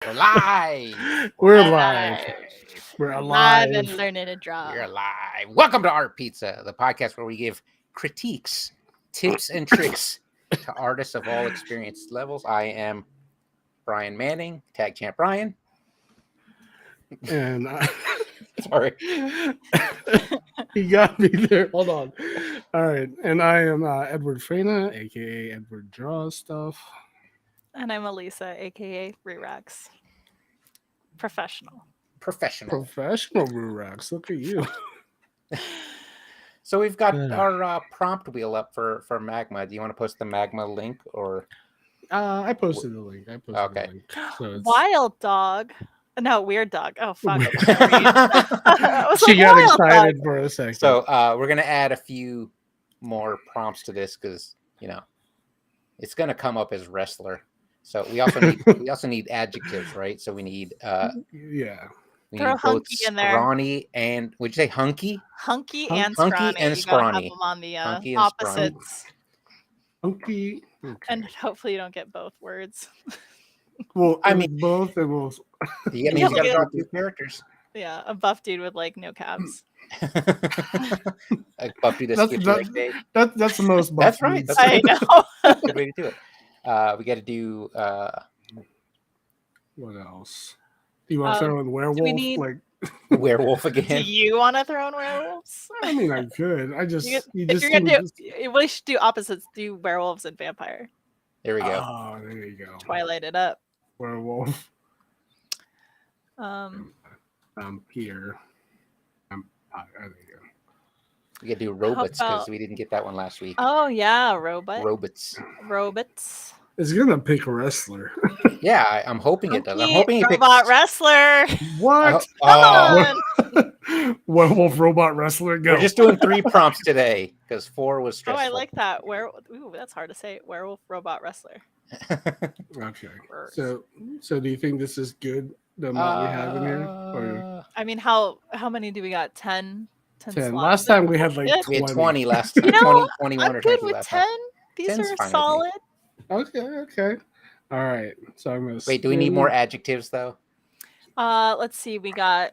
We're live. We're We're live. live. We're Live and alive. learning to draw. We're live. Welcome to Art Pizza, the podcast where we give critiques, tips, and tricks to artists of all experience levels. I am Brian Manning, tag champ Brian. And Sorry. he got me there. Hold on. All right. And I am Edward Frena, aka Edward Draws Stuff. And I'm Elisa, aka Rerax. Professional. Professional. Professional Rurax. Look at you. So we've got Yeah. our prompt wheel up for Magma. Do you want to post the Magma link or? I posted the link. Okay. The link. So it's... Wild dog. No, weird dog. Oh fuck. I was She like, got wild excited dog. for a second. So we're gonna add a few more prompts to this because it's gonna come up as wrestler. So we also need adjectives, right? So we need yeah. we Throw need both hunky in there. scrawny and would you say hunky? Hunky Hunky and scrawny. and You gotta have scrawny. them on the Hunky and scrawny. opposites. Hunky. Okay. And hopefully you don't get both words. Well, I I mean- mean, both, and we'll. You Yeah, gotta yeah. draw two characters. Yeah, a buff dude with like no calves. Like Buffy the That's- Skipper that's- Leg Day. That's the most. That's buff right, dudes. that's I know. Good way to do it. We got to do What else? Do you want to throw in werewolf? need- Like, werewolf Do again. you want to throw in werewolves? I mean, I could. I just. You- You If just you're gonna seem- do, we should do opposites. Do werewolves and vampire. There we go. Oh, there you go. Twilight it up. Werewolf. Um, Vampire. There you go. We got to do robots because about- we didn't get that one last week. oh yeah, robot. Robots. Robots. It's gonna pick a wrestler. Yeah, I'm hoping it does. I'm Hunky hoping it picks. robot wrestler. What? Oh, Come on. Werewolf robot wrestler. Go. we're just doing 3 prompts today because 4 was Oh, stressful. I like that. Ooh, that's hard to say. Werewolf robot wrestler. Okay. Words. So do you think this is good? The amount we have in here. Or I mean, how many do we got? 10? 10 10. slots? Last time we had like Yeah. we 20. had 20 last time. You know, 20, 21 I'm or good 22 with last 10. time. These 10's are fine with me. solid. Okay. All right. So I'm gonna. Wait, do we need more adjectives though? Let's see. We got.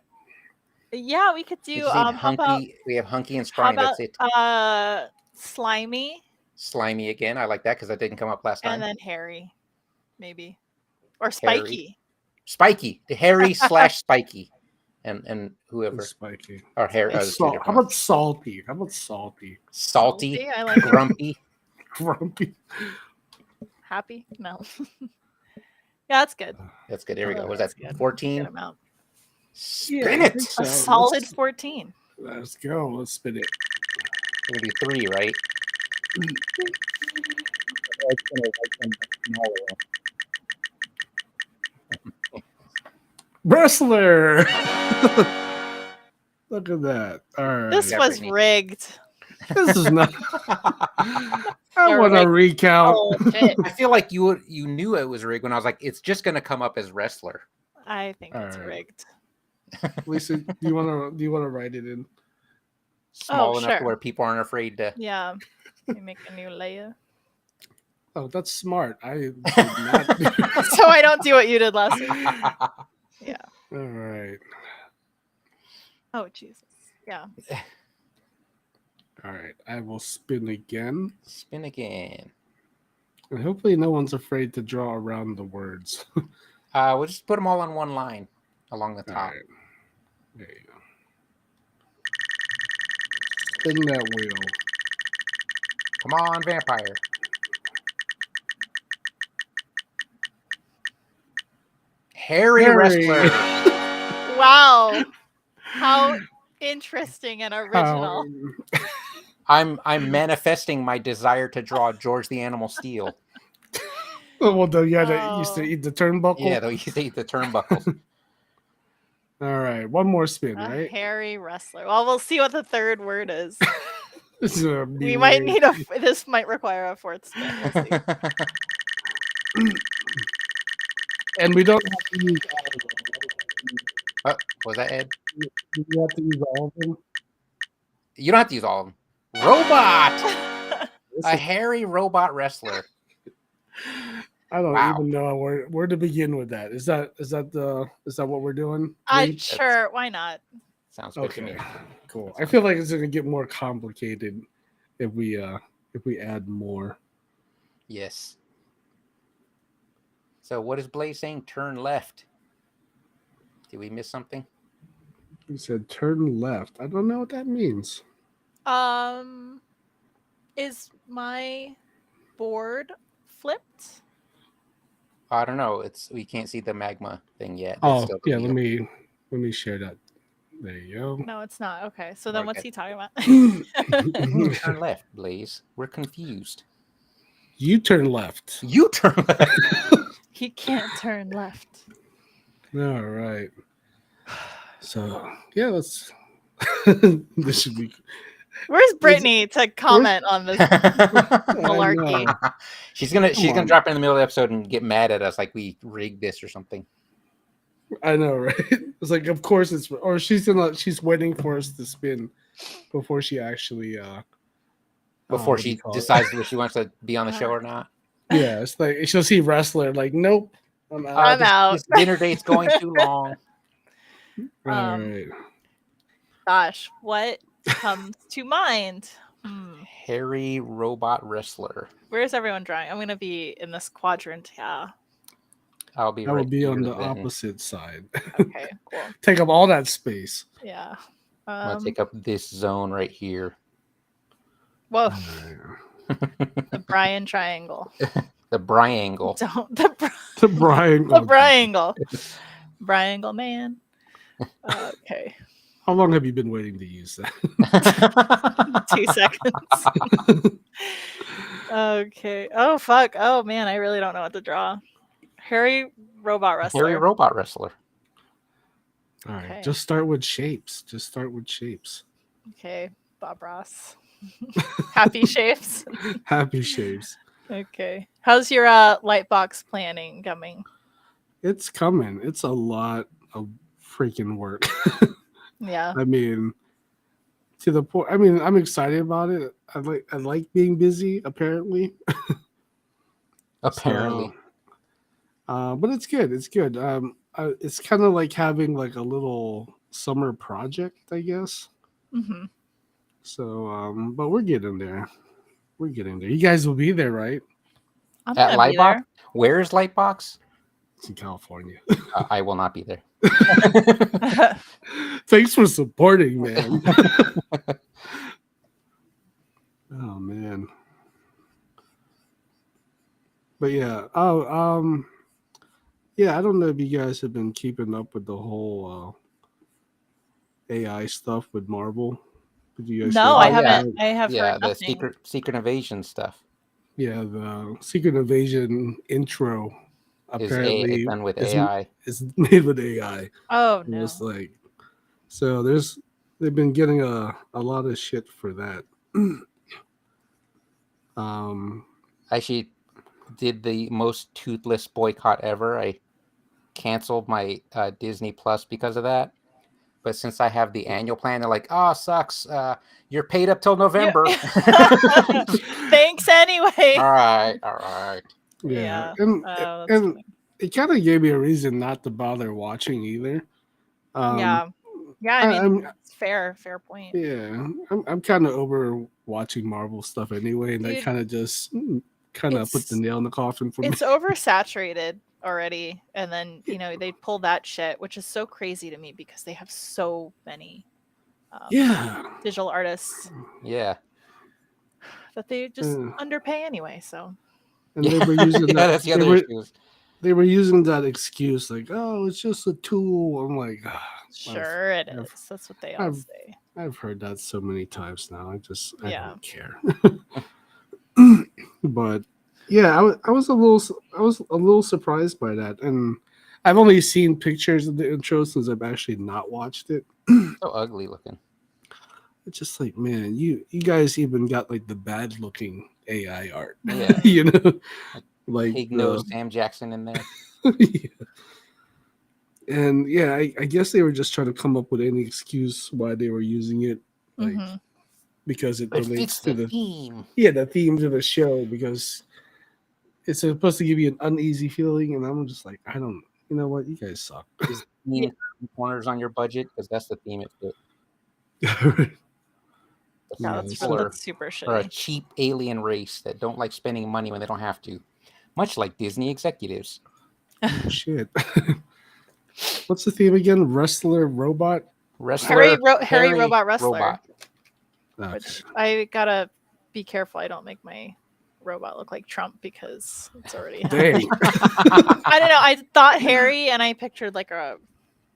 Yeah, we could We do. just need How about hunky. We have hunky and scrawny. That's it. slimy Slimy again. I like that because that didn't come up last time. and then hairy, maybe, or Hairy. spiky. Spiky, the hairy / spiky, and whoever Spiky. or hair. How about salty? salty, I like it. grumpy? Grumpy. Happy. No. Yeah, that's good. That's good. There we go. Oh, Was that's that good. Good 14? amount. Spin I it. think so. A Let's- solid 14. Let's go. Let's spin it. We're gonna do 3, right? Wrestler. Look at that. All right. This Yeah, was Brittany. rigged. This is not. I You're want to right. recount. Oh, shit. I feel like you knew it was rigged when I was like, it's just gonna come up as wrestler. I think it's Alright. rigged. Lisa, do you want to write it in? Small enough to sure. where people aren't afraid to. Yeah. We make a new layer. Oh, that's smart. I did not. do- So I don't do what you did last week. All right. Oh, Jesus. Yeah. All right. I will spin again. Spin again. And hopefully no one's afraid to draw around the words. We'll just put them all on one line along the All top. right. There you go. Spin that wheel. Come on, vampire. Hairy Hairy. wrestler. Wow. How interesting and original. I'm manifesting my desire to draw George the Animal Steel. Well, though you had to used to Oh. eat the turnbuckle. Yeah, though you say the turnbuckles. All right. One more spin, A right? hairy wrestler. Well, we'll see what the third word is. This is a We might need this might require a fourth spin. We'll see. And we don't have to use all of them. Was that Ed? Do you have to use all of them? You don't have to use all of them. Robot! This A is- hairy robot wrestler. I don't Wow. even know where to begin with that. Is that what we're doing? Lee? Sure, why not? Sounds good to Okay, me. cool. I feel like it's gonna get more complicated if we add more. Yes. So what is Blaze saying? Turn left. Did we miss something? He said turn left. I don't know what that means. Is my board flipped? I don't know. We can't see the magma thing yet. It's Oh still the yeah, wheel. let me share that. There you go. No, it's not. Okay, so then what's Okay. he talking about? Turn left, Blaze. We're confused. You turn left. You turn left. He can't turn left. All right. So yeah, let's. This should be. Where's Brittany to comment on this malarkey? know. she's gonna on. drop in the middle of the episode and get mad at us like we rigged this or something. I know, right? It's like, of course it's, or she's waiting for us to spin before she actually Before what do you she call it? decides whether she wants to be on the show or not. Yeah, it's like she'll see wrestler like, nope, I'm out. I'm out. This dinner date's going too long. All right. Gosh, what comes to mind? Hairy robot wrestler. Where's everyone drawing? I'm gonna be in this quadrant. Yeah. I'll be I will right be on here the then. opposite side. Okay. Cool. Take up all that space. Yeah. I'm gonna take up this zone right here. Whoa. All right. The Brian triangle. The Briangle. Don't To Brian. the Briangle. Briangle man. Okay. How long have you been waiting to use that? 2 seconds. Okay. Oh fuck. Oh man, I really don't know what to draw. Hairy robot wrestler. Hairy robot wrestler. All right. Okay. Just start with shapes. Okay, Bob Ross. Happy shapes. Happy shapes. Okay. How's your lightbox planning coming? It's coming. It's a lot of freaking work. Yeah. I mean, to the point. I mean, I'm excited about it. I like being busy. Apparently. Apparently. But it's good. It's good. It's kind of like having like a little summer project, I guess. Mm-hmm. So, but we're getting there. We're getting there. You guys will be there, right? I'm At gonna be Lightbox? Where is Lightbox? It's in California. I will not be there. there. Thanks for supporting, man. Oh man. But yeah. Yeah, I don't know if you guys have been keeping up with the whole AI stuff with Marvel. Did you guys No, know I about haven't. that? I have Yeah, heard the nothing. secret invasion stuff Yeah, the Secret Invasion intro is apparently done with AI. is made with AI. Oh It no. was like, so they've been getting a lot of shit for that. I actually did the most toothless boycott ever. I canceled my Disney Plus because of that. But since I have the annual plan, they're like, "Oh, sucks. You're paid up till November." Thanks anyway. All right. Yeah, Yeah. and Oh, that's and funny. it kind of gave me a reason not to bother watching either. Yeah. Yeah, I mean, I'm- it's fair point. Yeah, I'm kind of over watching Marvel stuff anyway, and that Dude, kind of just put the it's- nail in the coffin for me. It's oversaturated already, and then they pull that shit, which is so crazy to me because they have so many Yeah, digital artists Yeah. that they just Yeah. underpay anyway. So and they were using Yeah, that. that's the they other were, issue. they were using that excuse like, "Oh, it's just a tool." I'm like, sure it I've- is. That's what they all I've- say. I've heard that so many times now. I Yeah. don't care. But yeah, I was a little surprised by that, and I've only seen pictures of the intro since I've actually not watched it. So ugly looking. It's just like, man, you guys even got like the bad looking AI art, Yeah. you know, like Pig nose Sam Jackson in there. yeah. And yeah, I guess they were just trying to come up with any excuse why they were using it, like Mhm. because it But it relates fits to the the theme. the theme to the show. Because it's supposed to give you an uneasy feeling, and I'm just like, I don't. You know what? You guys suck. Is the theme corners on your budget? Because that's the theme it fit. Right. The Yeah, No, that's people that's super are a shitty. cheap alien race that don't like spending money when they don't have to, much like Disney executives. Shit. What's the theme again? Wrestler, robot. Wrestler, Harry Robot Wrestler. Robot. Okay. Which I gotta be careful I don't make my robot look like Trump because it's already. Dang. I don't know. I thought Harry and I pictured like a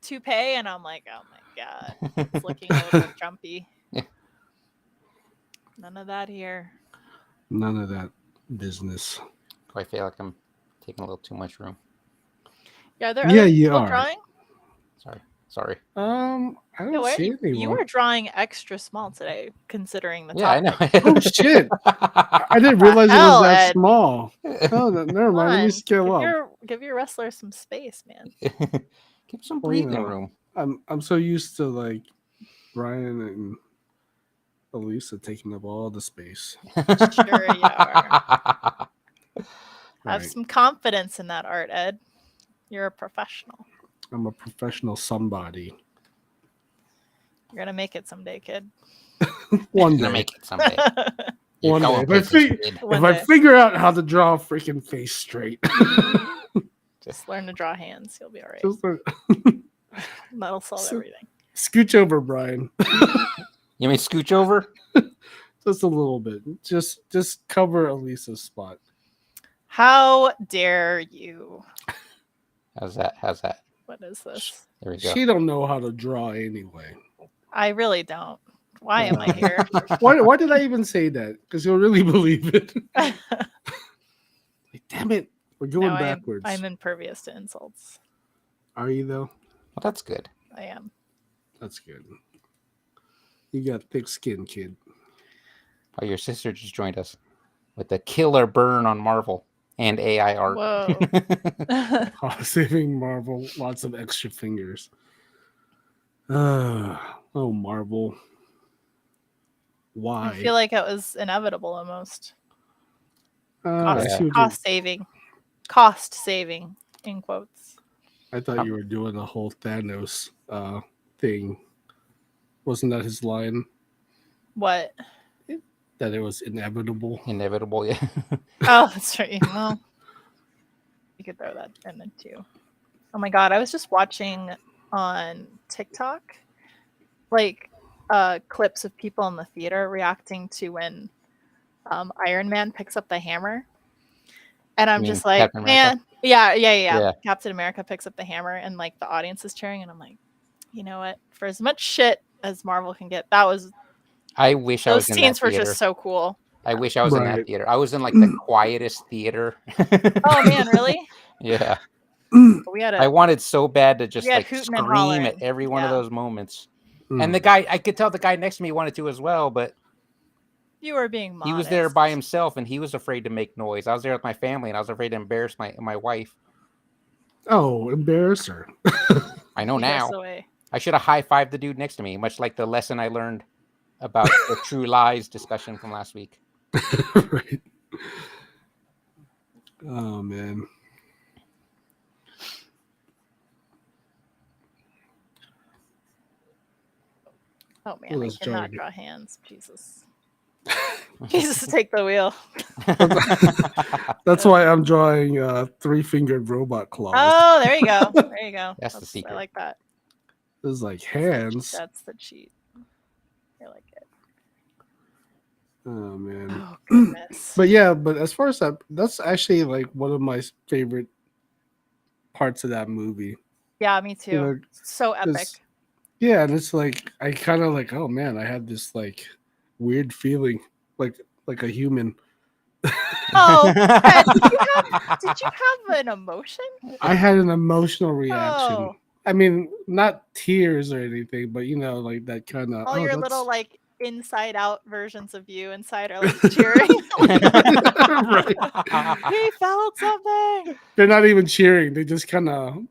toupee, and I'm like, oh my god, it's looking a little Trumpy. Yeah. None of that here. None of that business. I feel like I'm taking a little too much room. Yeah, there. Yeah, other you people are. drawing. Sorry. I don't Yeah, see you anyone. were drawing extra small today, considering the Yeah, I know. topic. Oh shit! I didn't realize it hell, was that Ed? small. Oh, never mind. Let me Come on, scale up. give your wrestler some space, man. Give some Well, you breathing know. room. I'm so used to like Brian and Elisa taking up all the space. Sure you are. Have Right. some confidence in that art, Ed. You're a professional. I'm a professional somebody. You're gonna make it someday, kid. One Gonna day. make it someday. You're One day. going If I places, fig- kid. One If I day. figure out how to draw a freaking face straight, Just learn to draw hands. You'll be all right. just like, That'll solve So- everything. scooch over, Brian. You mean scooch over? Just a little bit. Just cover Elisa's spot. How dare you? How's that? What is this? There we go. She don't know how to draw anyway. I really don't. Why am I here? Why did I even say that? Because you'll really believe it. Like, damn it, we're going No, backwards. I'm impervious to insults. Are you though? Well, that's good. I am. That's good. You got thick skin, kid. Oh, your sister just joined us with the killer burn on Marvel and AI art. Whoa. Saving Marvel, lots of extra fingers. Oh, Marvel. Why? I feel like it was inevitable almost. I see what you- Cost saving in quotes. I thought you were doing a whole Thanos thing. Wasn't that his line? What? That it was inevitable. Inevitable, yeah. Oh, that's right. Well, you could throw that in there too. Oh my god, I was just watching on TikTok like clips of people in the theater reacting to when Iron Man picks up the hammer. And I'm You mean just like, Captain America? man, yeah. Yeah. Captain America picks up the hammer and like the audience is cheering and I'm like, you know what? For as much shit as Marvel can get, I wish I those was in scenes that were theater. just so cool. I wish I was in that Right. theater. I was in like the quietest theater. Oh man, really? Yeah. We had I a wanted so bad to just We had like hooting and scream hollering. at every one of Yeah. those moments. Mm. And the guy, I could tell the guy next to me wanted to as well, but you were being modest. he was there by himself and he was afraid to make noise. I was there with my family and I was afraid to embarrass my wife. Oh, embarrass her. I know He goes now. away. I should have high-fived the dude next to me, much like the lesson I learned about the true lies discussion from last week. Right. Oh man. Oh man, Well, I it's cannot jarring. draw hands. Jesus. Jesus, take the wheel. That's why I'm drawing three-fingered robot claws. Oh, there you go. There you go. That's the secret. I like that. It's like hands. That's the cheat. I like it. Oh man. Oh goodness. But yeah, but as far as that's actually like one of my favorite parts of that movie. Yeah, me too. You know, So epic. 'cause- yeah, and it's like I kind of like, oh man, I had this like weird feeling, like a human. Oh, Ed, did you have an emotion? I had an emotional reaction. Oh, I mean, not tears or anything, but you know, like that kind of. all your that's... little like inside out versions of you inside are like cheering. Right. He felt something. They're not even cheering. They just kind of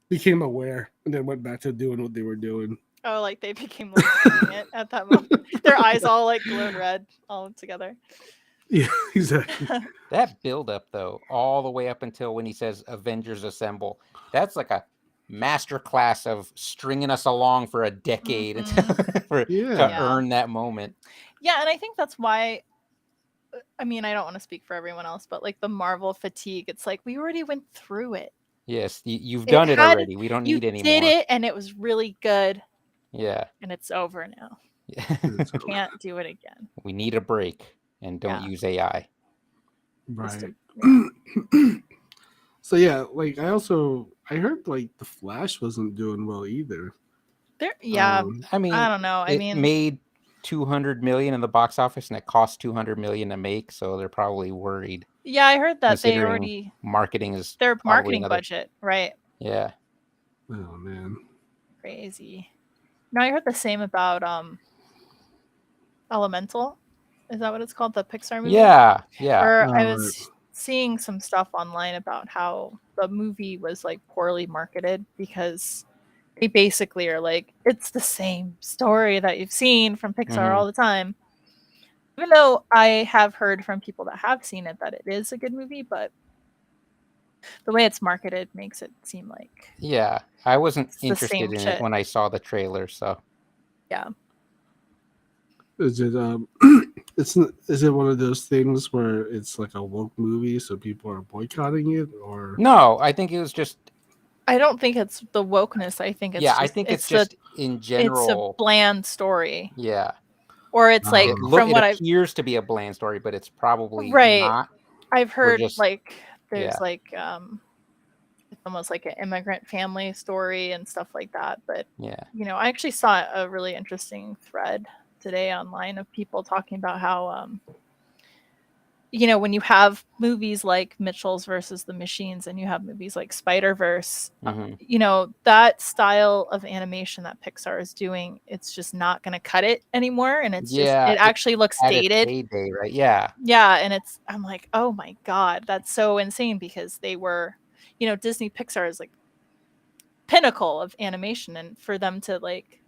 became aware and then went back to doing what they were doing. Oh, like they became like feeling it at that moment. Their eyes all like glowed red all together. Yeah, exactly. That build up though, all the way up until when he says Avengers Assemble, that's like a master class of stringing us along for a decade until to Yeah. Yeah. earn that moment. Yeah, and I think that's why. I mean, I don't want to speak for everyone else, but like the Marvel fatigue, it's like we already went through it. Yes, you've It done it had already. We don't you need any did more. it, and it was really good, Yeah. and it's over now. It's cool. Can't do it again. We need a break and don't Yeah. use AI. Just Right. yeah. So yeah, like I heard like the Flash wasn't doing well either. Yeah, I mean, I don't know. I it mean, made 200 million in the box office and it cost 200 million to make, so they're probably worried. yeah, I heard that they Considering already marketing is their probably marketing another. budget, right? Yeah. Oh man. Crazy. No, I heard the same about Elemental. Is that what it's called? The Pixar movie? Yeah. Yeah. Or I Oh, was seeing some stuff online about how the movie was like poorly marketed because they basically are like, it's the same story that you've seen from Pixar Mhm. all the time. Even though I have heard from people that have seen it that it is a good movie, but the way it's marketed makes it seem like Yeah. I wasn't it's the interested same in it shit. when I saw the trailer, so Yeah. is it is it one of those things where it's like a woke movie, so people are boycotting it, or no, I think it was just I don't think it's the wokeness. I think it's yeah, just I think it's a just in it's a general. bland story. Yeah. Or it's like Um, from It what I've appears to be a bland story, but it's probably right. not. I've heard just- like there's yeah. like it's almost like an immigrant family story and stuff like that. But Yeah. you know, I actually saw a really interesting thread today online of people talking about how you know, when you have movies like Mitchell's versus the Machines and you have movies like Spider-Verse, Mhm. you know, that style of animation that Pixar is doing, it's just not going to cut it anymore. And it's just, Yeah, it actually looks at its dated. heyday, right? Yeah. Yeah. And I'm like, oh my God, that's so insane because they were, you know, Disney Pixar is like pinnacle of animation. And for them to like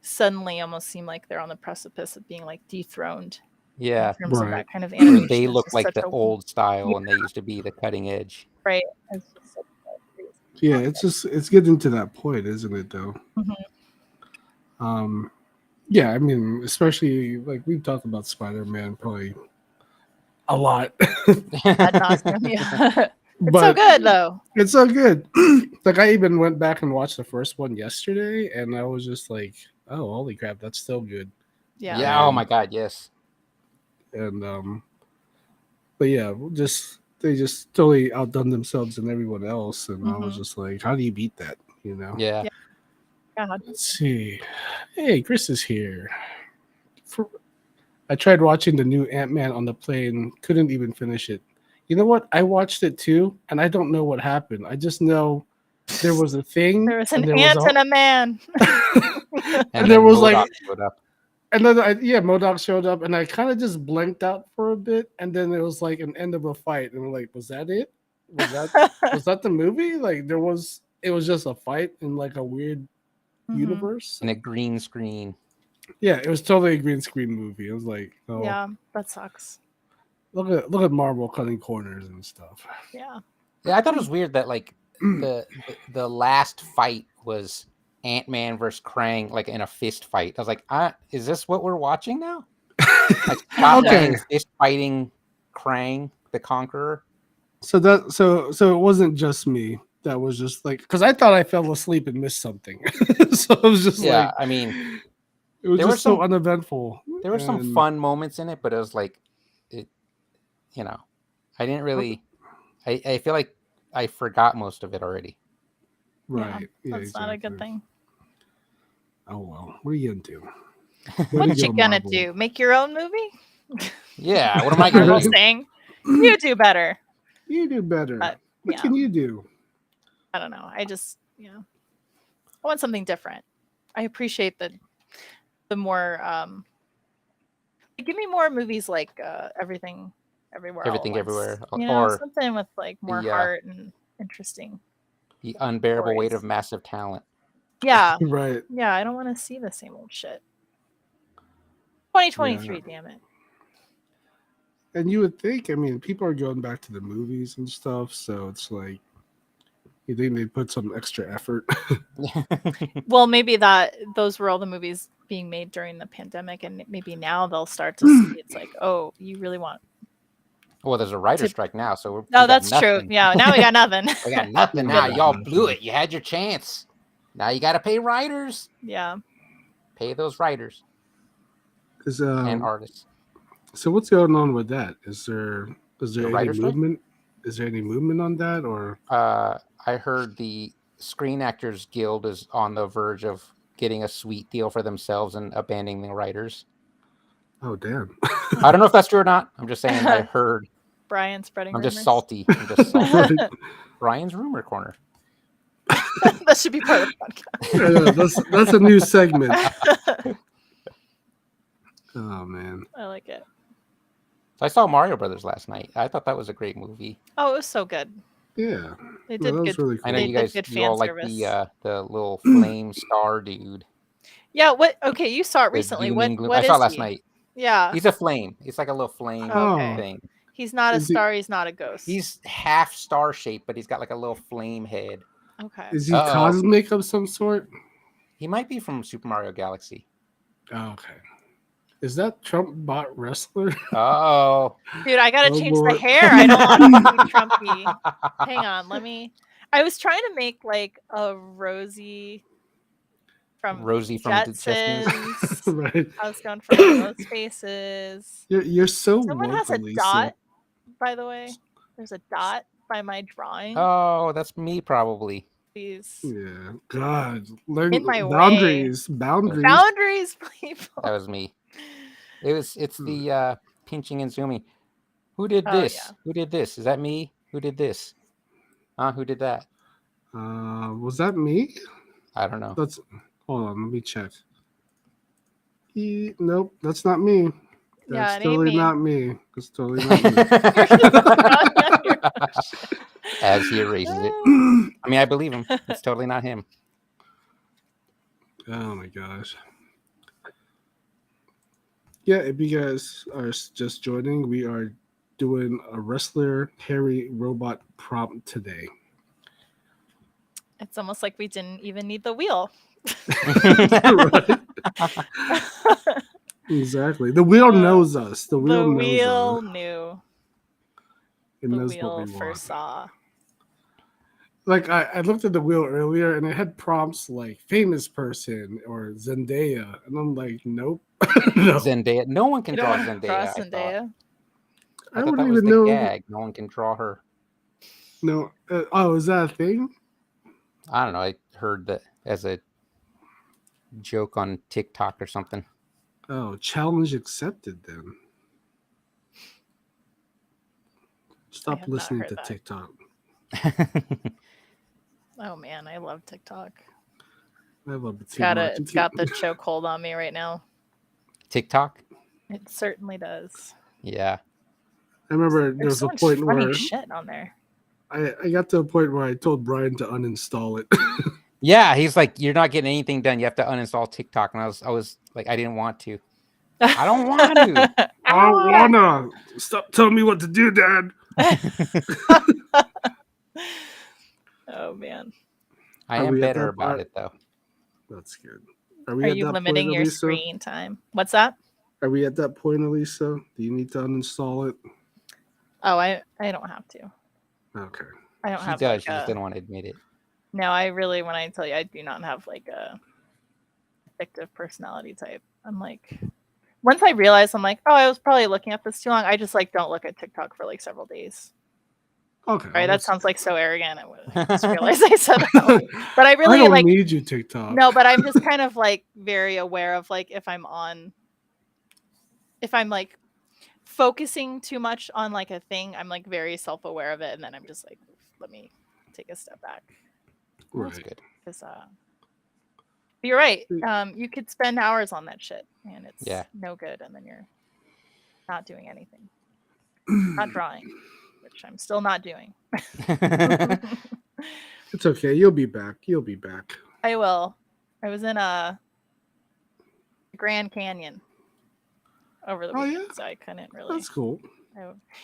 suddenly almost seem like they're on the precipice of being like dethroned Yeah. in terms of Right. that kind of Where animation. they is look just like such the a old style and they used to be the cutting edge. right. It's just such a crazy. yeah, it's getting to that point, isn't it? Though. Mhm. Yeah, I mean, especially like we've talked about Spider-Man probably a lot, Ad nauseam, yeah. It's but so good though. it's so good. Like I even went back and watched the first one yesterday, and I was just like, "Oh, holy crap, that's still good." Yeah. Yeah. Oh my God. Yes. And but yeah, they just totally outdone themselves and everyone else, and I was Mhm. just like, "How do you beat that?" You know? Yeah. Yeah. God. Let's see. Hey, Chris is here. I tried watching the new Ant-Man on the plane, couldn't even finish it. You know what? I watched it too, and I don't know what happened. I just know there was a thing. There was and an there was ant and a man. and there was like MODOK showed up. and then MODOK showed up, and I kind of just blanked out for a bit, and then it was like an end of a fight, and I'm like, was that it? Was that the movie? Like it was just a fight in like a weird Mhm. universe. in a green screen. Yeah, it was totally a green screen movie. It was like, oh, Yeah, that sucks. look at Marvel cutting corners and stuff. Yeah. Yeah, I thought it was weird that like the last fight was Ant-Man versus Krang, like in a fist fight. I was like, is this what we're watching now? Like Scott Okay. Lang fist fighting Krang the Conqueror. So it wasn't just me. That was just like because I thought I fell asleep and missed something. So it was just Yeah, like I mean, it was there were just so some- uneventful. there were some And- fun moments in it, but it was like, it, you know, I didn't really. I feel like I forgot most of it already. right. Yeah, that's not a good exactly. thing. Oh well, what are you gonna do? What you gonna Marvel? do? Make your own movie? Yeah, what am I Marvel gonna do? saying you do better. You do better. But, What yeah. can you do? I don't know. I just, you know, I want something different. I appreciate the more give me more movies like Everything Everywhere All at Everything Once. Everywhere, You know, or something with like more the, heart and interesting. The Unbearable Weight Stories. of Massive Talent. Yeah. Right. Yeah, I don't want to see the same old shit. 2023, damn it. And you would think, I mean, people are going back to the movies and stuff, so it's like you think they put some extra effort. Well, maybe those were all the movies being made during the pandemic, and maybe now they'll start to see it's like, oh, you really want. Well, there's a writer's To- strike now, so we No, got that's true. nothing. Yeah, now we got nothing. We got nothing We now. got Y'all nothing. blew it. You had your chance. Now you got to pay writers. Yeah. Pay those writers Is and artists. so what's going on with that? Is there The any writer's strike? movement? Is there any movement on that, or I heard the Screen Actors Guild is on the verge of getting a sweet deal for themselves and abandoning the writers. oh damn? I don't know if that's true or not. I'm just saying I heard. Brian spreading I'm rumors. just salty. I'm just salty. Brian's Rumor Corner. That should be part of the podcast. That's a new segment. Oh man. I like it. I saw Mario Brothers last night. I thought that was a great movie. Oh, it was so good. Yeah. They No, did that was good. really cool. I know They you did guys good you all fan like service. the little flame star dude. Yeah. What? Okay, you saw it the recently. doom What? and gloom. What I saw is it last he? night. Yeah. He's a flame. It's like a little flame Okay. thing. He's not a Is he- star. He's not a ghost. He's half star shaped, but he's got like a little flame head. Okay. Is he Uh-oh. cosmic of some sort? He might be from Super Mario Galaxy. Oh, okay. Is that Trump bot wrestler? Oh. Dude, I gotta Oh, change boy. the hair. I don't want to be Trumpy. Hang on, let me. I was trying to make like a Rosie from Rosie from the Jetsons. Jetsons. Right. I was going for one of those faces. You're so Someone woke, has a Elisa. dot, by the way. There's a dot by my drawing. Oh, that's me probably. Please. Yeah. God. Learn In my way. boundaries. Boundaries. Boundaries, people. That was me. It's the pinching and zooming. Who did Oh, this? yeah. Who did this? Is that me? Who did this? Who did that? Was that me? I don't know. That's hold on, let me check. Nope, that's not me. Yeah, That's it ain't totally me. not me. That's totally not me. As he erases it. I mean, I believe him. It's totally not him. Oh my gosh. Yeah, if you guys are just joining, we are doing a wrestler Harry robot prompt today. It's almost like we didn't even need the wheel. Right? Exactly. The wheel Uh, knows us. The wheel The knows wheel us. knew. It The knows what wheel we want. foresaw. Like I looked at the wheel earlier and it had prompts like famous person or Zendaya, and I'm like, nope. No. Zendaya. No one can You draw don't want to Zendaya. draw I thought. Zendaya. I I thought that wouldn't was even the know. gag. No one can draw her. No. Oh, is that a thing? I don't know. I heard that as a joke on TikTok or something. Oh, challenge accepted then. Stop have not listening heard to that. TikTok. Oh man, I love TikTok. I love it It's too got much. it's got the chokehold on me right now. TikTok? It certainly does. Yeah. I remember there There's was so a much point funny where shit on there. I got to a point where I told Brian to uninstall it. Yeah, he's like, you're not getting anything done. You have to uninstall TikTok. And I was like, I didn't want to. I don't want to. I don't wanna. Stop telling me what to do, Dad. Oh man. I Are am we at better that about part? it though. That's good. Are we Are at you that limiting point, your Elisa? screen time? What's that? Are we at that point, Elisa? Do you need to uninstall it? Oh, I don't have to. Okay. I don't She have does. like She just a, didn't want to admit it. no, I really when I tell you I do not have like a addictive personality type. I'm like once I realize I'm like, oh, I was probably looking at this too long, I just like don't look at TikTok for like several days. Okay. Right? That that's sounds good. like so arrogant. I just realized I said that. But I really I don't like need you, TikTok. no, but I'm just kind of like very aware of like if I'm like focusing too much on like a thing, I'm like very self-aware of it, and then I'm just like, let me take a step back. That's Right. good. Because but you're right. You could spend hours on that shit, and it's Yeah. no good, and then you're not doing anything, not drawing, which I'm still not doing. It's okay. You'll be back. You'll be back. I will. I was in a Grand Canyon over the Oh, weekend, yeah? so I couldn't really. That's cool.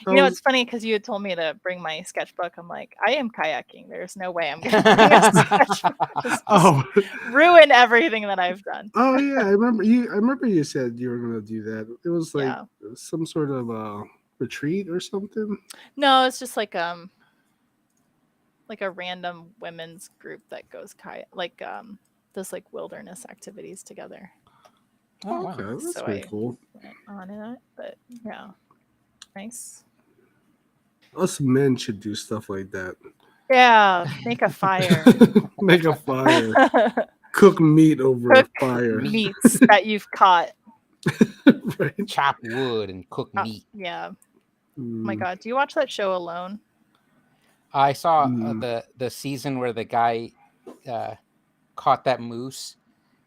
It's funny because you had told me to bring my sketchbook. I'm like, I am kayaking. There's no way I'm going to bring a sketchbook. Just ruin everything that I've done. Oh yeah, I remember you said you were going to do that. It was like some sort of retreat or something. No, it's just like a random women's group that goes does like wilderness activities together. Oh, wow. Okay, that's So pretty cool. Went on it, but yeah, nice. Us men should do stuff like that. Yeah, make a fire. Make a fire. Cook meat over a fire. Meats that you've caught. Right. Chop wood and cook meat. Yeah. Oh my God, do you watch that show Alone? I saw the season where the guy caught that moose,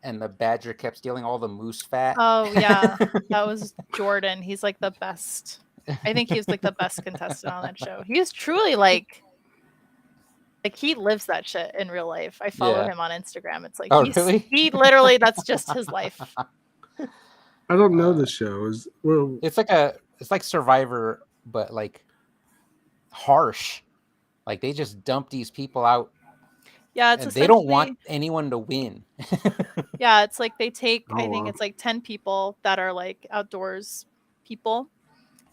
and the badger kept stealing all the moose fat. Oh yeah, that was Jordan. He's like the best. I think he's like the best contestant on that show. He is truly like he lives that shit in real life. I follow him on Instagram. It's like, really? He literally, that's just his life. I don't know the show. It's like Survivor, but like harsh. Like they just dump these people out. Yeah, it's they don't want anyone to win. Yeah, it's like they take, I think it's like 10 people that are like outdoors people,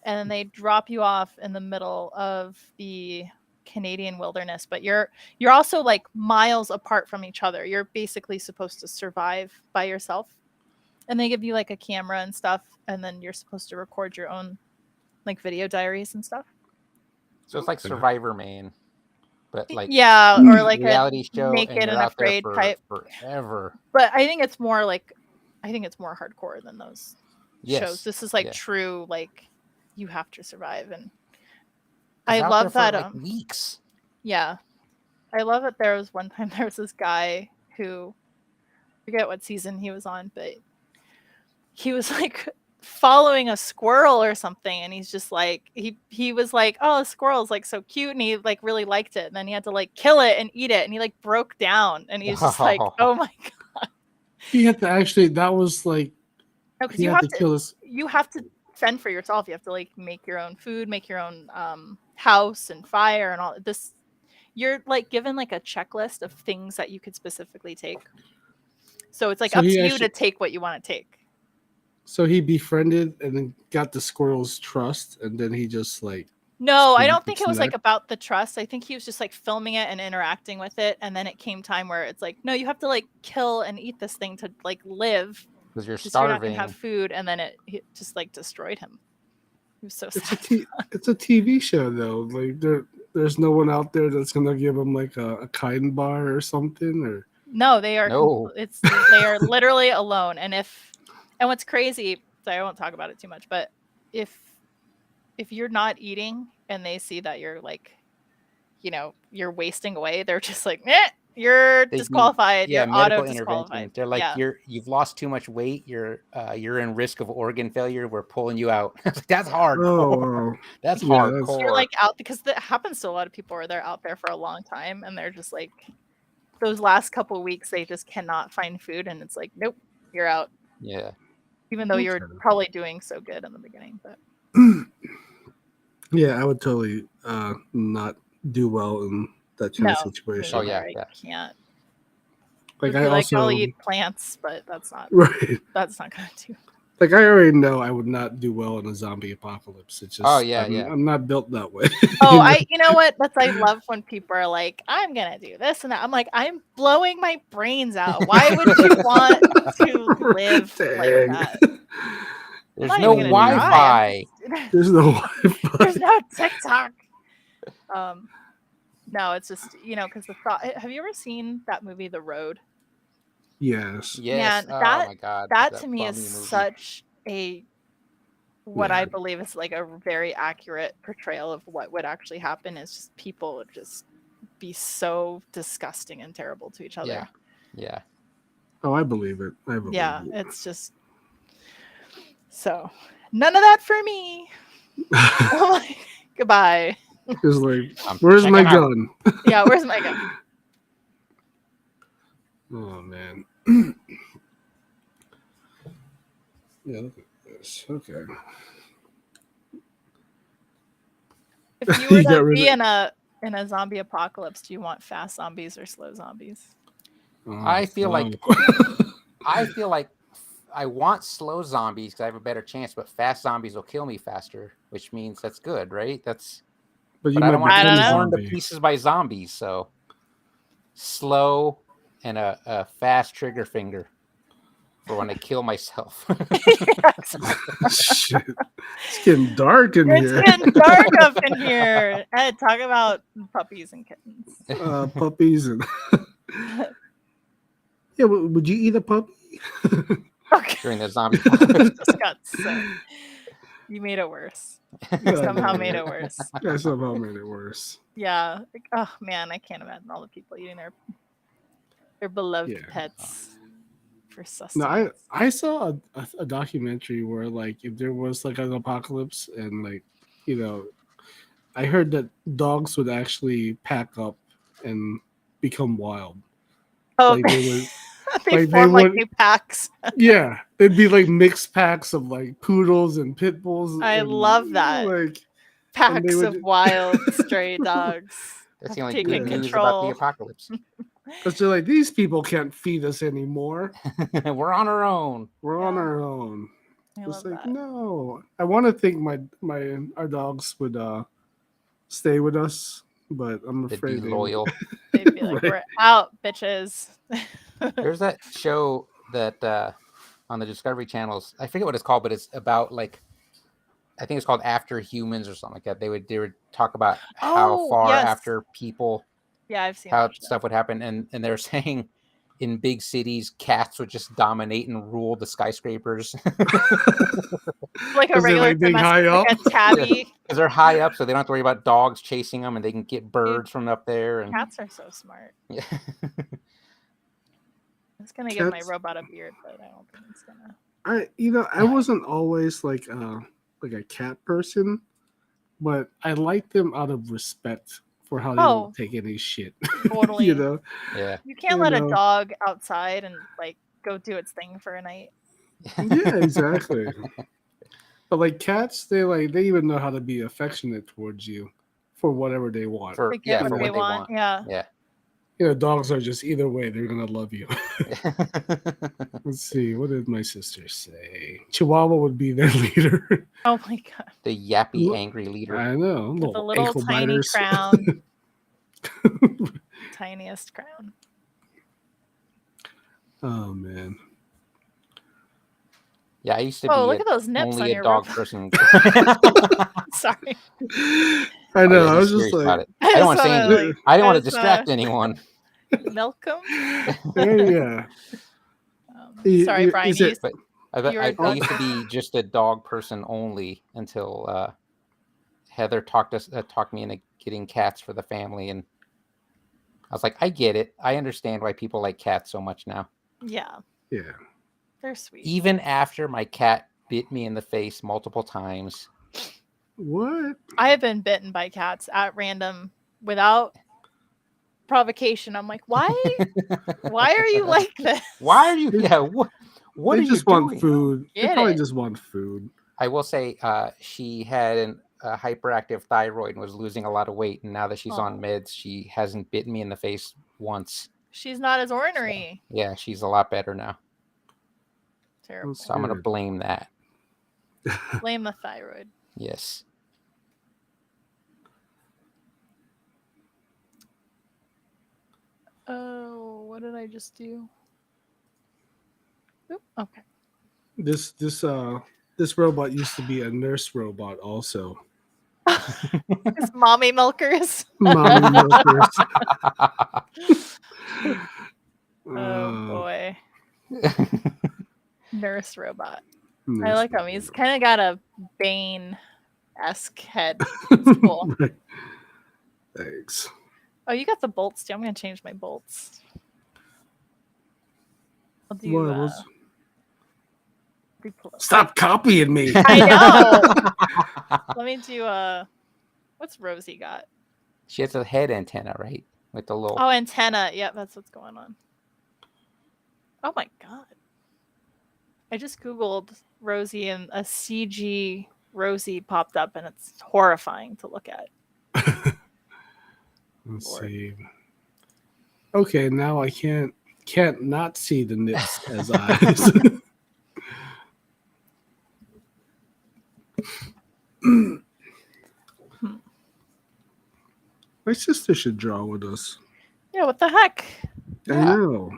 and then they drop you off in the middle of the Canadian wilderness, but you're also like miles apart from each other. You're basically supposed to survive by yourself, and they give you like a camera and stuff, and then you're supposed to record your own like video diaries and stuff. So it's like Survivor Man, but like or like reality a show, Naked and Afraid type forever. But I think it's more hardcore than those shows. This is like true, like you have to survive, and I love that. Like weeks. Yeah, I love it. There was one time there was this guy who, I forget what season he was on, but he was like following a squirrel or something, and he's just like he was like, oh, a squirrel's like so cute, and he like really liked it, and then he had to like kill it and eat it, and he like broke down, and he's just like, oh my god. He had to actually, that was like, no, because you have to fend for yourself. You have to like make your own food, make your own house and fire and all this. You're like given like a checklist of things that you could specifically take. So it's like up to you to take what you want to take. So he befriended and then got the squirrel's trust, and then he just like. No, I don't think it was like about the trust. I think he was just like filming it and interacting with it, and then it came time where it's like, no, you have to like kill and eat this thing to like live. Because you're starving. You're not gonna have food, and then it just like destroyed him. He was so sad. It's a TV show though. Like there's no one out there that's gonna give him like a kind bar or something, or. No, they are. No. They are literally alone, and what's crazy. So I won't talk about it too much, but if you're not eating and they see that you're like, you're wasting away, they're just like, you're disqualified. Yeah, you're medical auto disqualified. They're like, you've lost too much weight. You're in risk of organ failure. We're pulling you out. That's hardcore. That's hardcore. You're like out because that happens to a lot of people where they're out there for a long time and they're just like, those last couple of weeks they just cannot find food, and it's like, nope, you're out. Yeah. Even though you're probably doing so good in the beginning, but. Yeah, I would totally not do well in that kind of situation. Oh yeah, I can't. Like I'll eat plants, but that's not right. That's not gonna do. Like I already know I would not do well in a zombie apocalypse. It's just I'm not built that way. Oh, you know what? I love when people are like, I'm gonna do this and that. I'm like, I'm blowing my brains out. Why would you want to live like that? There's no Wi-Fi. There's no Wi-Fi. There's no TikTok. No, it's just because the thought. Have you ever seen that movie, The Road? Yes. Yes. Man, oh my god. That to me is such a I believe is like a very accurate portrayal of what would actually happen. Is just people would just be so disgusting and terrible to each other. Yeah. Oh, I believe it. Yeah, it's just. So, none of that for me. Goodbye. It's like, where's my gun? Yeah, where's my gun? Oh, man. Yeah, look at this. Okay. If you were You got to rid be of- in a zombie apocalypse, do you want fast zombies or slow zombies? I feel like- wow. I feel like I want slow zombies because I have a better chance, but fast zombies will kill me faster, which means that's good, right? but But I don't want I to don't get know. torn to pieces by zombies, so slow and a fast trigger finger for when I kill myself. Shit. It's getting dark in It's here. getting dark up in here. Ed, talk about puppies and kittens. Puppies and yeah. Would you eat a puppy? Okay. During the zombie Just got sick. You made it worse. Yeah, Somehow no, made it worse. Yeah, somehow made it worse. Yeah. Like, oh man, I can't imagine all the people eating their beloved Yeah. pets for No, sustenance. I saw a documentary where like if there was like an apocalypse and like I heard that dogs would actually pack up and become wild. Oh, Like they would, they like, they form like would- new packs. yeah, they'd be like mixed packs of like poodles and pit bulls. I and, love that. Like Packs would- of wild stray dogs. That's the only Taking good news about the control. apocalypse. because they're like these people can't feed us anymore. We're on our own. We're on our own. I It's love like that. no. I want to think our dogs would stay with us, but I'm To afraid be they loyal. They'd be like, Right. "We're out, bitches." There's that show that on the Discovery Channels. I forget what it's called, but it's about like I think it's called After Humans or something like that. They would talk about how Oh, far yes. after people Yeah, I've seen how that show. stuff would happen, and they're saying in big cities cats would just dominate and rule the skyscrapers Like a 'Cause they're, regular like, being domestic, high like a up. tabby. because they're high up, so they don't have to worry about dogs chasing them, and they can get birds from up there. And Cats are so smart. yeah. I was gonna give my Cats- robot a beard, but I don't think it's gonna. I wasn't always like a cat person, but I like them out of respect for how they Oh. don't take any shit. Totally. you know, Yeah. You can't You let know. a dog outside and like go do its thing for a night. yeah, exactly. But like cats, they even know how to be affectionate towards you for whatever they want. For They get yeah, for what they want. Yeah. Yeah. Dogs are just either way, they're gonna love you. Let's see, what did my sister say? Chihuahua would be their leader. Oh my god. The yappy, Look, angry leader. I know, With a little ankle tiny biters. crown. Tiniest crown. Oh man. Yeah, I used to Oh, be look at those nips on only a your dog robot. person. Sorry. I know. yeah, I was he's just serious about like, it. I don't want to say So, anything. like, I didn't want to as, distract anyone. Malcolm. yeah. Sorry, Brian. Is You it- used But I You were I done. used to be just a dog person only until Heather talked me into getting cats for the family, and I was like, I get it. I understand why people like cats so much now. Yeah, Yeah. they're sweet. Even after my cat bit me in the face multiple times. What? I have been bitten by cats at random without provocation. I'm like, why? Why are you like this? Why are you? Yeah. What They are just you want doing? food. They Get probably it. just want food. I will say she had a hyperactive thyroid and was losing a lot of weight, and now that she's on Oh. meds, she hasn't bitten me in the face once. She's not as ornery. Yeah, she's a lot better now. Terrible. So I'm gonna Good. blame that. Blame the thyroid. Yes. Oh, what did I just do? Oop, okay. This robot used to be a nurse robot also. It's mommy milkers. Mommy milkers. Oh boy. Nurse robot. I nurse like him. robot. He's kind of got a Bane-esque head. It's cool. Right. Thanks. Oh, you got the bolts too. I'm gonna change my bolts. I'll do. What was- duplo- Stop copying me. I know. Let me do. What's Rosie got? She has a head antenna, right? With the little. Oh, antenna. Yep, that's what's going on. Oh my god. I just googled Rosie and a CG Rosie popped up, and it's horrifying to look at. Let's Lord. see. Okay, now I can't not see the nips as eyes. My sister should draw with us. Yeah, what the heck? I Yeah. know.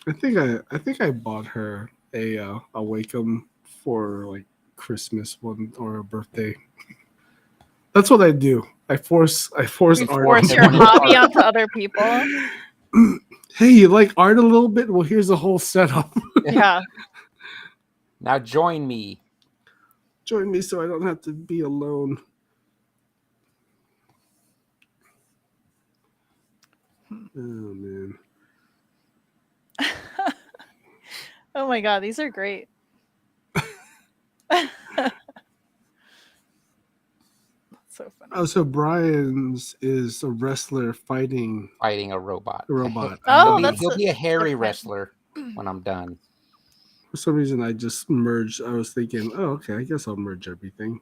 I think I bought her a Wacom for like Christmas one or a birthday. That's what I do. I force You art. force on your people. hobby onto other people. Hey, you like art a little bit? Well, here's a whole setup. Yeah. Now join me. Join me so I don't have to be alone. Oh man. Oh my god, these are great. So funny. Oh, so Brian's is a wrestler fighting Fighting a robot. a robot. Oh, He'll that's be a hairy different. wrestler when I'm done. For some reason, I just merged. I was thinking, oh, okay, I guess I'll merge everything.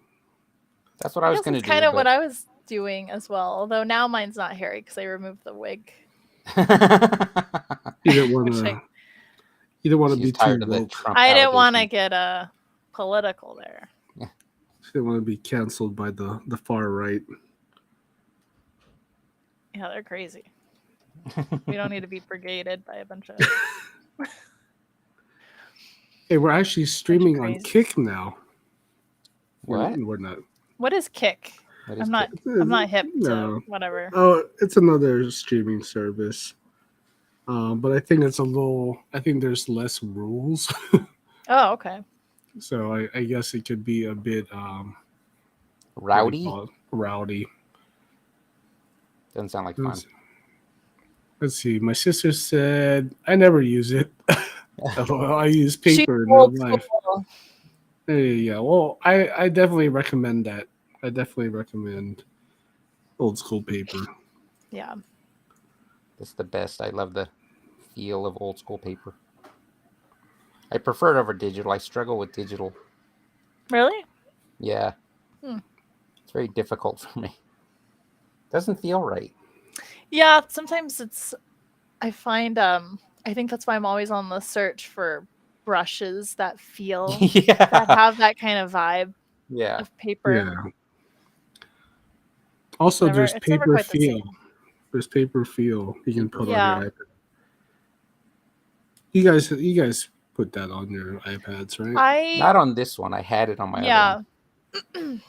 That's what I was guess going to that's do. kind of but- what I was doing as well. Although now mine's not hairy because I removed the wig. You didn't want Which to. You don't want to She's be too tired of the woke. Trump I didn't want to allegation. get political there. You didn't want to be canceled by the far right. Yeah, they're crazy. We don't need to be brigaded by a bunch of. Hey, we're actually streaming on crazies. Kick now. What? We're not. What is Kick? What is I'm not. Kick? I'm not hip No. to whatever. Oh, it's another streaming service. But I think it's a little. I think there's less rules, Oh, okay. so I guess it could be a bit what do you Rowdy? call it? Rowdy. Doesn't sound like fun. Let's see. My sister said I never use it. I use She's paper in real old life. school. Yeah. Well, I definitely recommend that. I definitely recommend old school paper. Yeah. It's the best. I love the feel of old school paper. I prefer it over digital. I struggle with digital. Really? Yeah. Hmm. It's very difficult for me. Doesn't feel right. Yeah. Sometimes it's. I find. I think that's why I'm always on the search for brushes that feel that Yeah. have that kind of vibe Yeah. of paper. Yeah. Also, Never- there's it's never paper quite the feel. same. There's paper feel you can put Yeah. on your iPad. You guys put that on your iPads, right? Not on this one. I had it on my other Yeah. one.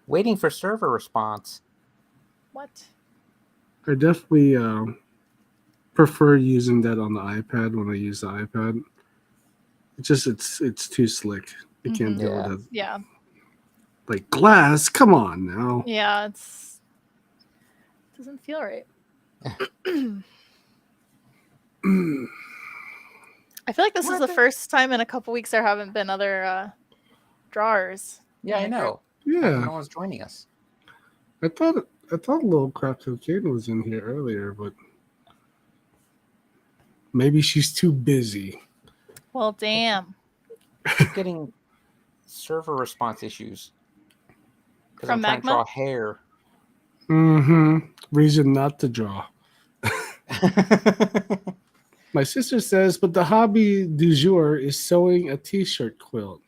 Waiting for server response. What? I definitely prefer using that on the iPad when I use the iPad. It's too slick. I can't Mhm. deal Yeah. with it. Yeah. Like glass, come on now. Yeah. Doesn't feel right. I feel like this is the first time in a couple weeks there haven't been other drawers. Yeah, I in the group. know. Yeah, No one's joining us. I thought Little Crack Cocaine was in here earlier, but maybe she's too busy. Well, damn. I'm getting server response issues. Because I'm From trying to Magma? draw hair. Mm-hmm. Reason not to draw. My sister says, but the hobby du jour is sewing a t-shirt quilt.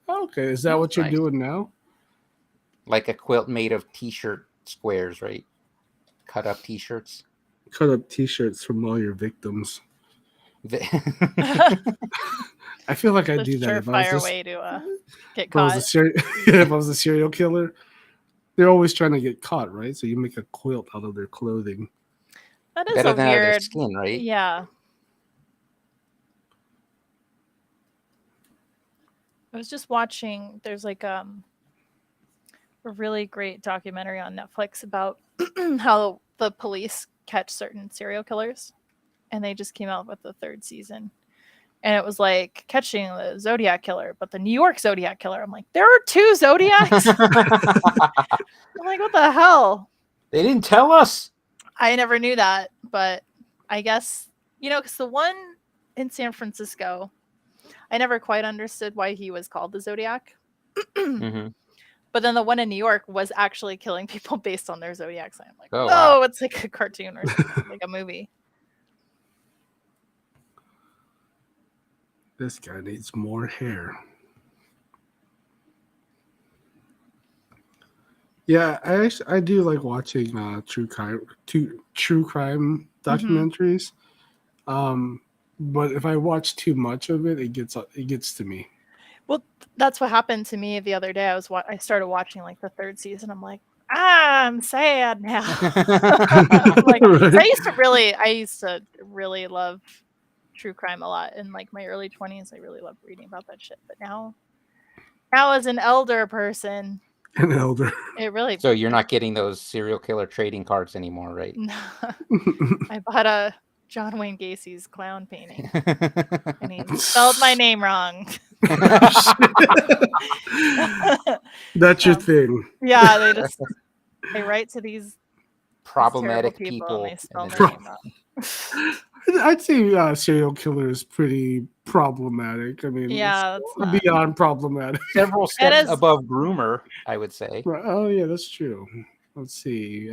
Okay, is that That's what you're nice. doing now? Like a quilt made of t-shirt squares, right? Cut up t-shirts. Cut up t-shirts from all your victims. The- I feel like I The do that if I was surefire just, way to get if I was caught. a if I was a serial killer. They're always trying to get caught, right? So you make a quilt out of their clothing. That is Better a than out of their weird. skin, right? Yeah. I was just watching. There's like a really great documentary on Netflix about how the police catch certain serial killers, and they just came out with the third season, and it was like catching the Zodiac killer, but the New York Zodiac killer. I'm like, there are two Zodiacs. I'm like, what the hell? They didn't tell us. I never knew that, but I guess, because the one in San Francisco, I never quite understood why he was called the Zodiac. Mhm. But then the one in New York was actually killing people based on their zodiac sign. I'm like, Oh, whoa, wow. it's like a cartoon or something, like a movie. This guy needs more hair. Yeah, I do like watching true crime documentaries. But if I watch too much of it, it gets to me. Well, that's what happened to me the other day. I started watching like the 3rd season. I'm like, I'm sad now. Like, 'cause I used to really love true crime a lot in like my early 20s. I really loved reading about that shit. But now as an elder person, An elder. it really. So you're not getting those serial killer trading cards anymore, right? I bought a John Wayne Gacy's clown painting, and he spelled my name wrong. That's your thing. Yeah, they write to these Problematic terrible people. and they spell and my then- name wrong. I'd say serial killer is pretty problematic. I mean, Yeah, it's that's not- beyond problematic. Several steps is- above groomer, I would say. Right. Oh yeah, that's true. Let's see.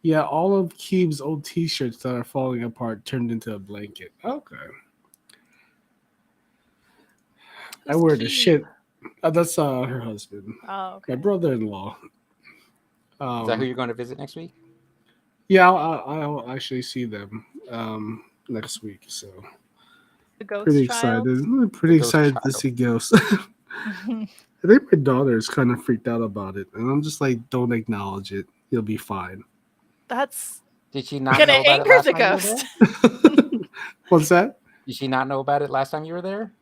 Yeah, all of Keeb's old T-shirts that are falling apart turned into a blanket. Okay. I Who's wear the Keeb? shit. That's her husband, Oh, okay. my brother-in-law. Is that who you're going to visit next week? Yeah, I'll actually see them next week. So The ghost pretty child. excited. I'm pretty Ghost excited to child. see ghosts. I think my daughter is kind of freaked out about it, and I'm just like, don't acknowledge it. You'll be fine. That's Did she not gonna know about it anger last the time you were ghost. there? What's that? Did she not know about it last time you were there?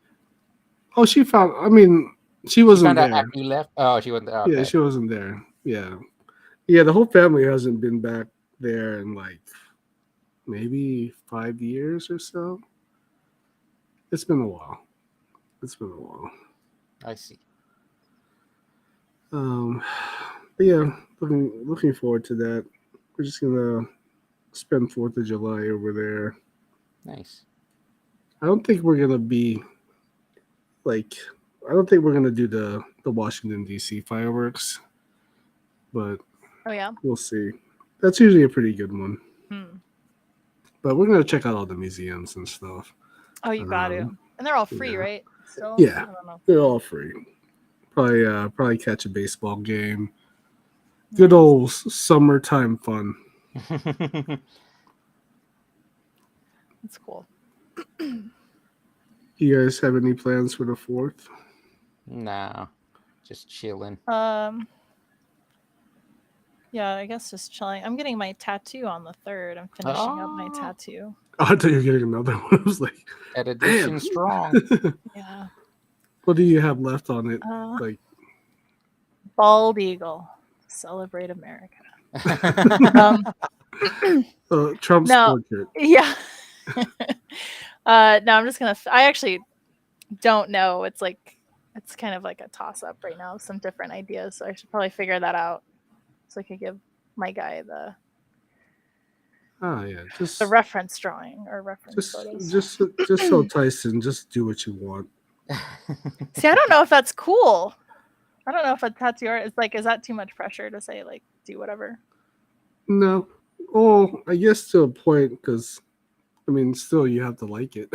Oh, she found. I mean, she She wasn't found out there. after you left? Oh, she wasn't there. Okay. Yeah, she wasn't there. Yeah, yeah. The whole family hasn't been back there in like maybe 5 years or so. It's been a while. I see. But yeah, looking forward to that. We're just gonna spend 4th of July over there. Nice. I don't think we're gonna be like. I don't think we're gonna do the Washington D.C. fireworks, but Oh yeah. we'll see. That's usually a pretty good one. Hmm. But we're gonna check out all the museums and stuff. Oh, you got to. Um, And they're all free, yeah. right? Still? Yeah. I don't know. They're all free. Probably catch a baseball game. Good Nice. old summertime fun. That's cool. You guys have any plans for the 4th? No, just chilling. Yeah, I guess just chilling. I'm getting my tattoo on the 3rd. I'm finishing up my Oh. tattoo. Oh, I thought you were getting another one. I was like, At addiction Damn. strong. Yeah. what do you have left on it? Uh, Like, Bald eagle. Celebrate America. Um, Trump's No. portrait. yeah. No, I'm just gonna. I actually don't know. It's kind of like a toss up right now. Some different ideas, so I should probably figure that out, so I could give my guy the Oh yeah, just reference drawing or reference photos. just so Tyson, just do what you want. See, I don't know if that's cool. I don't know if a tattoo art is like, is that too much pressure to say like do whatever? No, oh, I guess to a point, because I mean, still you have to like it.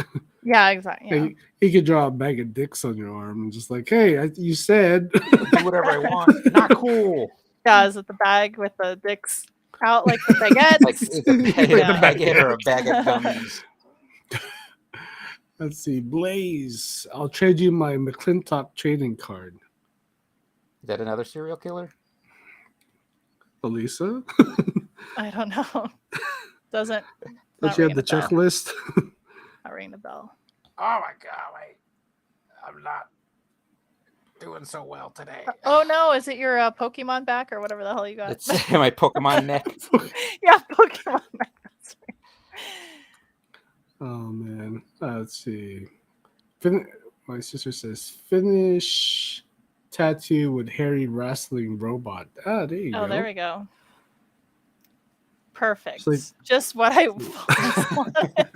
Yeah, exactly. Yeah. He could draw a bag of dicks on your arm and just like, hey, you said. Do whatever I want. Not cool. Yeah, is it the bag with the dicks out like the baguettes? Like it's a Yeah. baguette or a bag of gummies. Let's see, Blaze. I'll trade you my McClintock trading card. Is that another serial killer? Elisa, I don't know. Doesn't don't Not you have ringing the a bell. checklist? not ring the bell. Oh my god, I'm not doing so well today. Oh no, is it your Pokemon back or whatever the hell you got? It's my Pokemon neck. Yeah, Pokemon back. That's right. Oh man, let's see. My sister says finish tattoo with hairy wrestling robot. Ah, there you go. Oh, there we go. Perfect. like- Just what I wanted.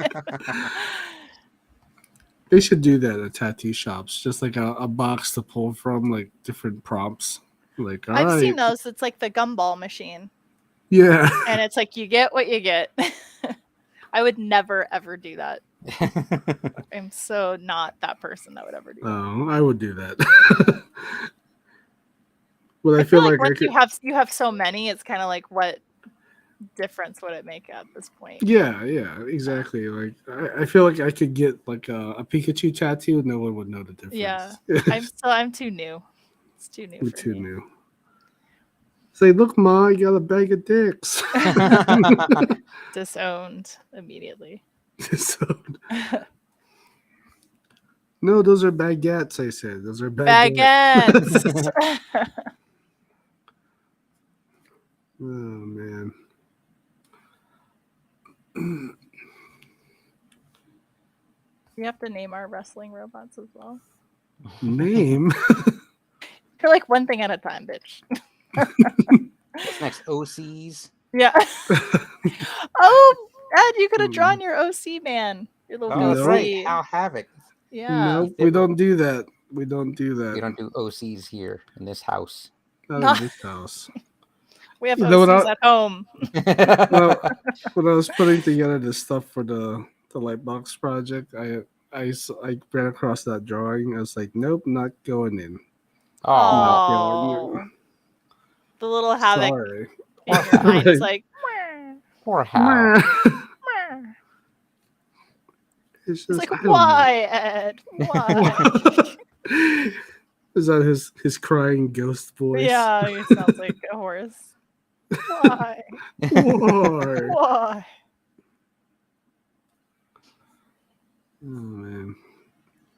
They should do that at tattoo shops, just like a box to pull from, like different prompts. Like, all I've seen right, those. It's like the gumball machine, yeah. and it's like you get what you get. I would never ever do that. I'm so not that person that would ever do that. Oh, I would do that. But I I feel feel like like I once could. you have so many, it's kind of like what difference would it make at this point? Yeah, exactly. Like I feel like I could get like a Pikachu tattoo, no one would know the difference. Yeah, I'm too new. It's too new We're for too me. new. Say, look, Ma, you got a bag of dicks. Disowned immediately. So, no, those are baguettes. I said those are baguettes. Baguettes. Oh man. We have to name our wrestling robots as well. Name. You're like one thing at a time, bitch. What's next? OCs. Yeah. Oh, Ed, you could have drawn your OC man. Your little Oh, that's OC. right. Hal Havoc. Yeah. No, we don't do that. We don't do that. We don't do OCs here in this house. Not in this house. We have You know what OCs at home. Well, when I was putting together the stuff for the Lightbox project, I ran across that drawing. I was like, nope, not going in. Oh, Not going Oh, in. the little havoc Sorry. in your mind is Right. like, "Meh, poor Hal. Meh. meh." It's It's just, like, I don't know. why, Ed? Why? Is that his crying ghost voice? Yeah, he sounds like a horse. Why? Why? Why? Oh man.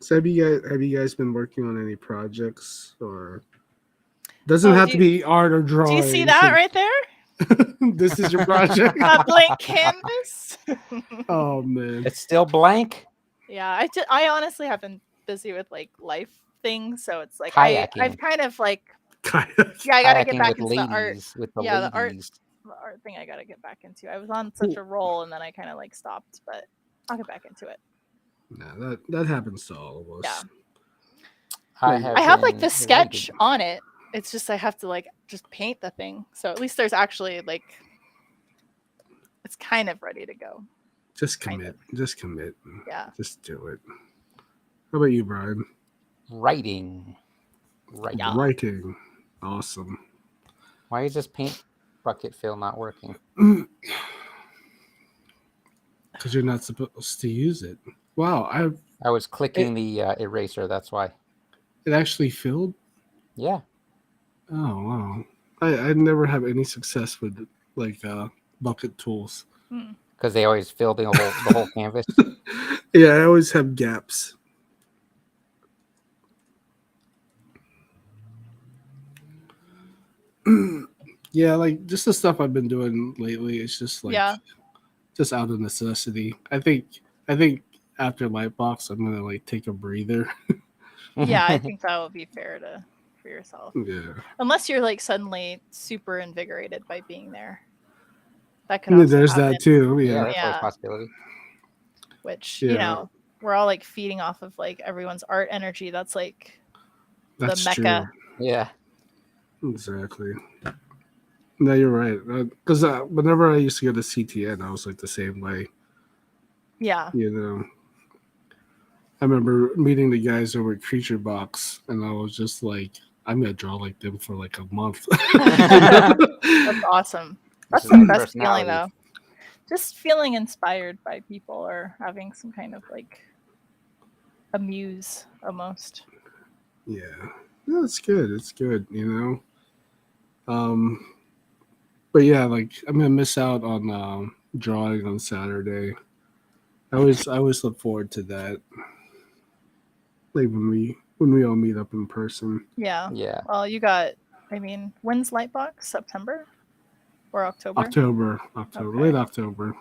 So have you guys been working on any projects, or doesn't Oh, have do to you- be art or drawing? Do you see that right there? This is your project. That blank canvas? Oh man. It's still blank. Yeah, I honestly have been busy with like life things, so it's like Kayaking. I've kind of like Kayak. yeah, I gotta get Kayaking back with into the art. ladies. With the Yeah, the art ladies. thing I gotta get back into. I was on such a roll and then I kind of like stopped, but I'll get back into it. No, that happens to all of us. Yeah. I I have like been the sketch writing. on it. It's just I have to like just paint the thing. So at least there's actually like it's kind of ready to go. Just Kind commit. Just commit. Yeah. Just do it. How about you, Brian? Writing. Yeah. Writing. Awesome. Why is this paint bucket fill not working? Because you're not supposed to use it. Wow, I was clicking the eraser. That's why. it actually filled. Yeah. Oh wow. I never have any success with like bucket tools. Because they always fill the whole canvas. Yeah, I always have gaps. Yeah, like just the stuff I've been doing lately. It's just like Yeah. just out of necessity. I think after Lightbox, I'm gonna like take a breather. Yeah, I think that would be fair for yourself. Yeah, Unless you're like suddenly super invigorated by being there. That could also there's happen, that too. Yeah, Yeah, that's always Yeah. a possibility. which, Yeah. we're all like feeding off of like everyone's art energy. That's like that's Mecca. true. Yeah. Exactly. No, you're right. Because whenever I used to go to CTN, I was like the same way. yeah. You know, I remember meeting the guys over at Creature Box, and I was just like, I'm gonna draw like them for like a month. That's awesome. That's This is the my best feeling personality. though. Just feeling inspired by people or having some kind of like a muse almost. Yeah, no, it's good. It's good. But yeah, like I'm gonna miss out on drawing on Saturday. I always look forward to that. Like when we all meet up in person. Yeah. Yeah. Well, when's Lightbox? September or October? October, Okay. late October.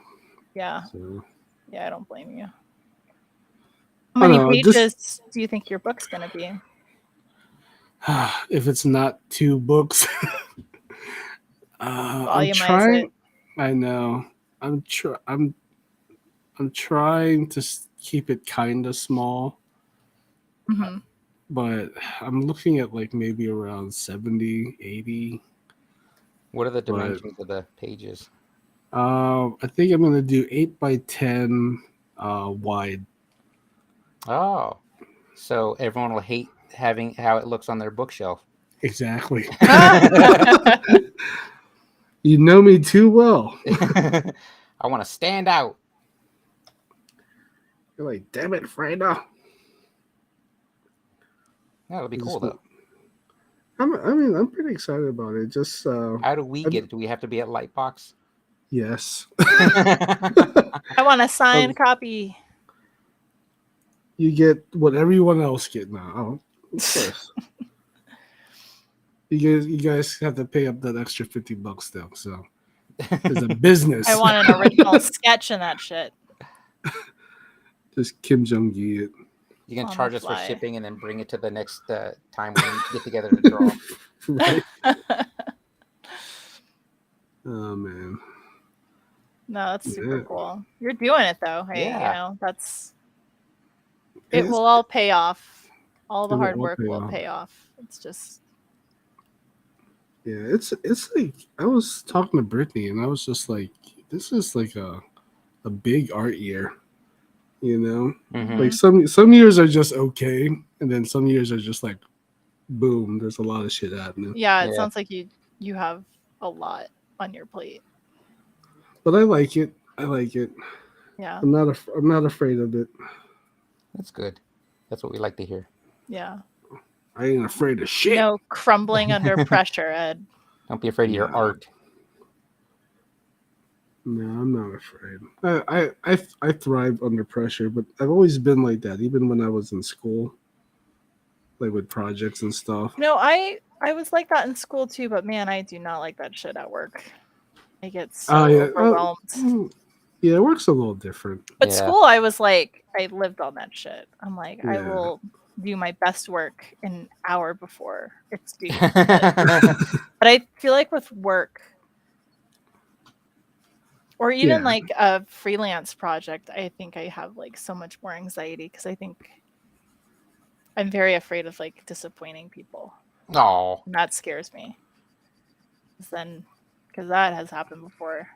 Yeah. So Yeah, I don't blame you. I How many don't know, pages do you think your book's gonna be? if it's not 2 books, I'm Volumize trying. it. I know. I'm trying to keep it kind of small. Mhm. but I'm looking at like maybe around 70, 80. What are the But dimensions of the pages? I think I'm gonna do 8 by 10 wide. Oh, so everyone will hate having how it looks on their bookshelf. Exactly. You know me too well. I want to stand out. You're like, damn it, Freda. That'll be I cool just- though. I'm pretty excited about it. Just How do we get it? Do we have to be at Lightbox? yes. I want a signed copy. You get what everyone else get now. Oh, of course. You guys have to pay up that extra $50 though. So it's a business. I want an original sketch in that shit. Just Kim Jong Gi it. You can On the charge us for fly. shipping and then bring it to the next time we get together to draw. Right? Oh man. No, that's super Yeah. cool. You're doing it though. Hey, Yeah. you know, it It's- will all pay off. All the It will hard all work pay will off. pay off. It's just Yeah, it's like I was talking to Brittany and I was just like, this is like a big art year. You know? Mhm. Like some years are just okay, and then some years are just like boom, there's a lot of shit happening. yeah, it Yeah. sounds like you have a lot on your plate. But I like it. I like it. Yeah. I'm not afraid of it. That's good. That's what we like to hear. Yeah. I ain't afraid of shit. No crumbling under pressure, Ed. Don't be afraid of your No. art. No, I'm not afraid. I thrive under pressure, but I've always been like that, even when I was in school, like with projects and stuff. No, I was like that in school too, but man, I do not like that shit at work. I get so Oh, yeah. overwhelmed. Yeah, it works a little different. But Yeah. school, I was like, I lived on that shit. I'm like, I Yeah. will do my best work an hour before it's due. yeah. But I feel like with work, or even Yeah. like a freelance project, I think I have like so much more anxiety because I think I'm very afraid of like disappointing people. Oh, And that scares me. Because that has happened before.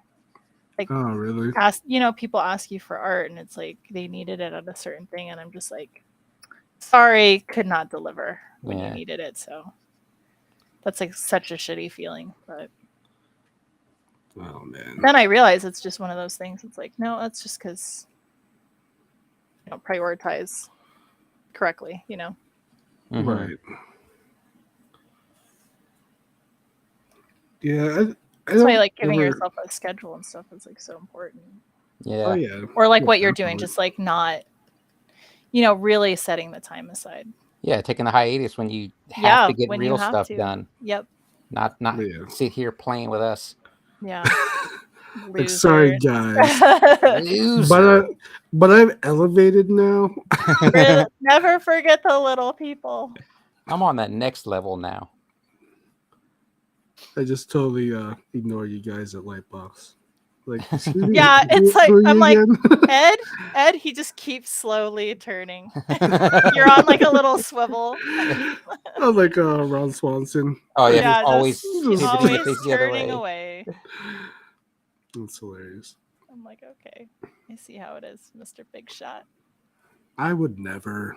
Oh, really? People ask you for art and it's like they needed it at a certain thing, and I'm just like, sorry, could not deliver when you Yeah. needed it. So that's like such a shitty feeling. But Oh man. then I realize it's just one of those things. It's like, no, that's just because you don't prioritize correctly, you know. Mhm. Right. Yeah, I That's why don't like giving ever- yourself a schedule and stuff is like so important. Yeah. Oh yeah. Or like Yeah, what you're doing, definitely. just like not, really setting the time aside. Yeah, taking the hiatus when you have Yeah, to get when you real have stuff to. done. Yep. Not Yeah. sit here playing with us. Yeah. Like, sorry Loser. guys. Loser. But I've elevated now. Never forget the little people. I'm on that next level now. I just totally ignore you guys at Lightbox. Like, excuse me, Yeah, it's like- who are I'm you like- again? Ed, he just keeps slowly turning. You're on like a little swivel. Oh, like Ron Swanson. Oh yeah, Yeah, he's always just- pivoting his Always face the other turning way. away. That's hilarious. I'm like, okay, I see how it is, Mr. Big Shot. I would never.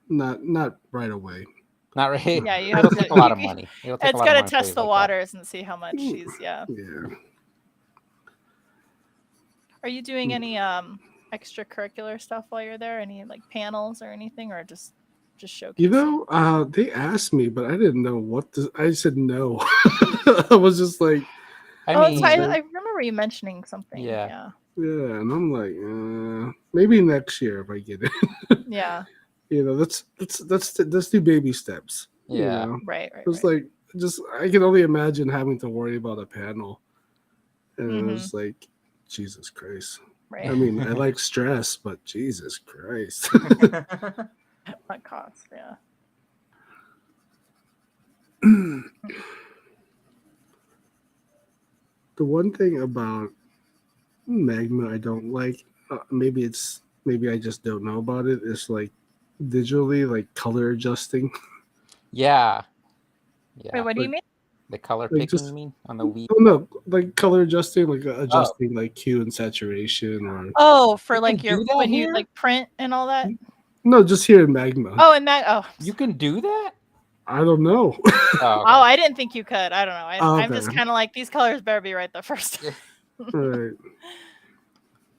Not right away. Not right. Yeah, you It'll have to. take a lot of money. It'll take Ed's a lot got of to money for test you the like that. waters and see how much he's. Yeah. Yeah. Are you doing any extracurricular stuff while you're there? Any like panels or anything, or just showcasing? You know, they asked me, but I didn't know what to. I said no. I was just like, I Oh, mean, it's fine. I remember you mentioning something. Yeah. Yeah. yeah, and I'm like, maybe next year if I get it. Yeah. You know, let's do baby steps. you yeah. know? Right. It's like I can only imagine having to worry about a panel, and Mhm. it was like, Jesus Christ. right. I mean, I like stress, but Jesus Christ. What cost? Yeah. The one thing about Magma I don't like, maybe I just don't know about it, is like digitally, like color adjusting. Yeah. Wait, Yeah. what do you Like- mean? The color Like, picking, just- you mean? On the Wii? Oh no, like color adjusting, like adjusting like hue and saturation, or Oh, for You like can your do that when you here? like print and all that. no, just here in Magma. Oh, and that. Oh, You can do that? I don't know. Oh, oh, I didn't think you could. I don't know. Oh, I'm just okay. kind of like these colors better be right the first time. Right.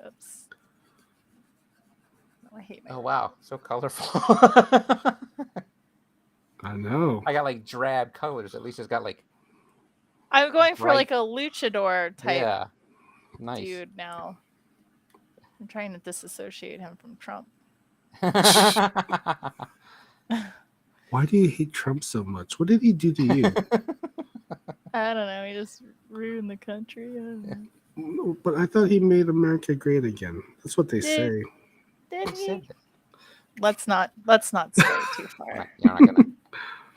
Oops. No, I hate my. Oh wow, so colorful. I know. I got like drab colors. At least it's got like I'm going for bright- like a luchador type yeah, nice. dude now. I'm trying to disassociate him from Trump. Why do you hate Trump so much? What did he do to you? I don't know. He just ruined the country. I don't know. No, but I thought he made America great again. That's what they say. Did Who he? said that? Let's not stray too far. You're not gonna.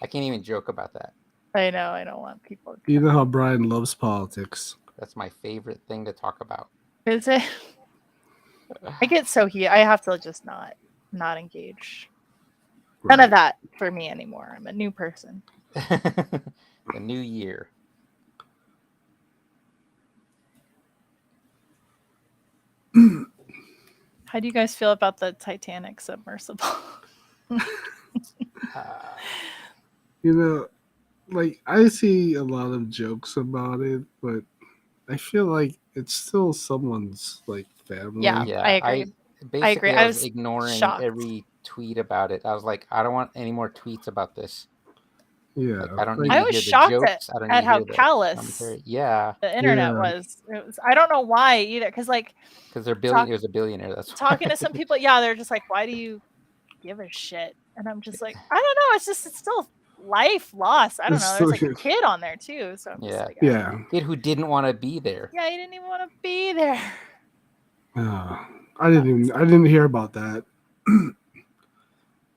I can't even joke about that. I know. I don't want people. You know how Brian loves politics. That's my favorite thing to talk about. Is it? I get so heated. I have to just not engage. None of that for me anymore. I'm a new person. The new year. How do you guys feel about the Titanic submersible? You know, like I see a lot of jokes about it, but I feel like it's still someone's like family. Yeah. Yeah, I agree. Basically, I I was was ignoring shocked. every tweet about it. I was like, I don't want any more tweets about this. Yeah. Like, I don't like- need I to was hear shocked the jokes. I don't need at to how hear the callous commentary. Yeah, the internet Yeah. was. It was. I don't know why either. Because like because they're Talk- it was a billionaire. That's why. talking to some people, yeah, they're just like, why do you give a shit? And I'm just like, I don't know. It's still life lost. I don't It's know. There's like still- a kid on there too. So I'm just Yeah. like, I don't know. Yeah. Kid who didn't want to be there. Yeah, he didn't even want to be there. I didn't hear about that. Yeah,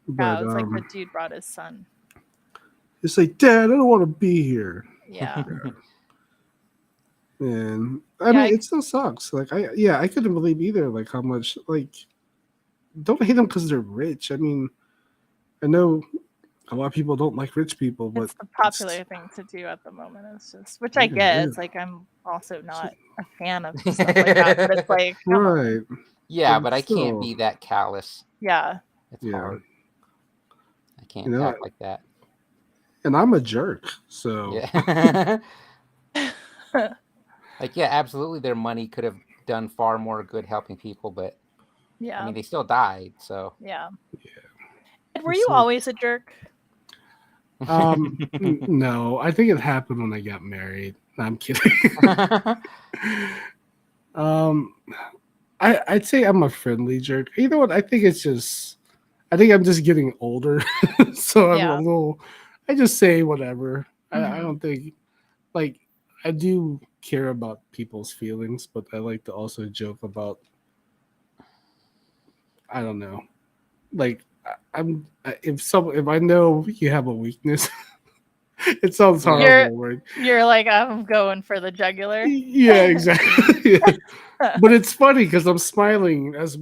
But it was like the dude brought his son. it's like, Dad, I don't want to be here. Yeah. And I Yeah, mean, I- it still sucks. Like, I couldn't believe either. Like, how much, like, don't hate them because they're rich. I mean, I know a lot of people don't like rich people, but It's the popular thing to do at the moment. It's just, which I Yeah, get. yeah. It's like I'm also not a fan of stuff like that. But it's like, come on. right, Yeah, But but I still- can't be that callous. Yeah. It's Yeah. hard. I can't You know, act like that. and I'm a jerk, so Yeah. Like, yeah, absolutely. Their money could have done far more good helping people, but Yeah. I mean, they still died. So Yeah. Yeah. And were you So- always a jerk? No, I think it happened when I got married. No, I'm kidding. I'd say I'm a friendly jerk. You know what? I think I'm just getting older, so I'm Yeah. a little. I just say whatever. I Mhm. don't think, like, I do care about people's feelings, but I like to also joke about. I don't know, like if I know you have a weakness, it sounds You're- horrible, right? You're like, I'm going for the jugular. Yeah, exactly. Yeah. But it's funny because I'm smiling as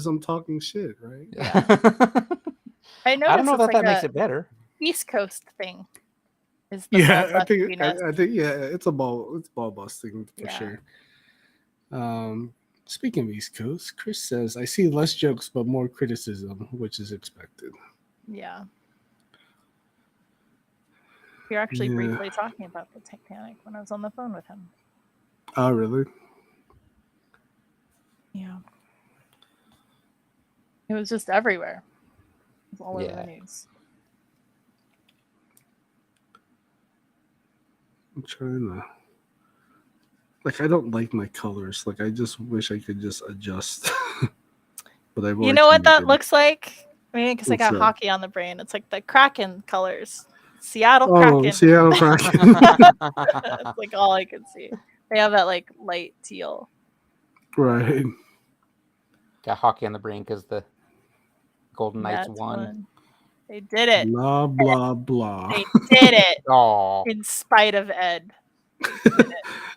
I'm talking shit, right? Yeah. I noticed I don't know it's that like that makes a it better. East Coast thing. Is the Yeah, ball I think bustiness. yeah, it's ball busting for Yeah. sure. Speaking of East Coast, Chris says I see less jokes but more criticism, which is expected. Yeah. We were actually Yeah. briefly talking about the Titanic when I was on the phone with him. Oh, really? Yeah. It was just everywhere. It was all over Yeah. the news. I'm trying to. Like, I don't like my colors. Like, I just wish I could just adjust. But I've You know what that looks looks like? I mean, because I What's got that? hockey on the brain. It's like the Kraken colors. Seattle Oh, Kraken. Seattle Kraken. That's like all I could see. They have that like light teal. Right. Got hockey on the brain because the Golden Knights That's won. one. They did it. Blah blah blah. They did it Oh, in spite of Ed.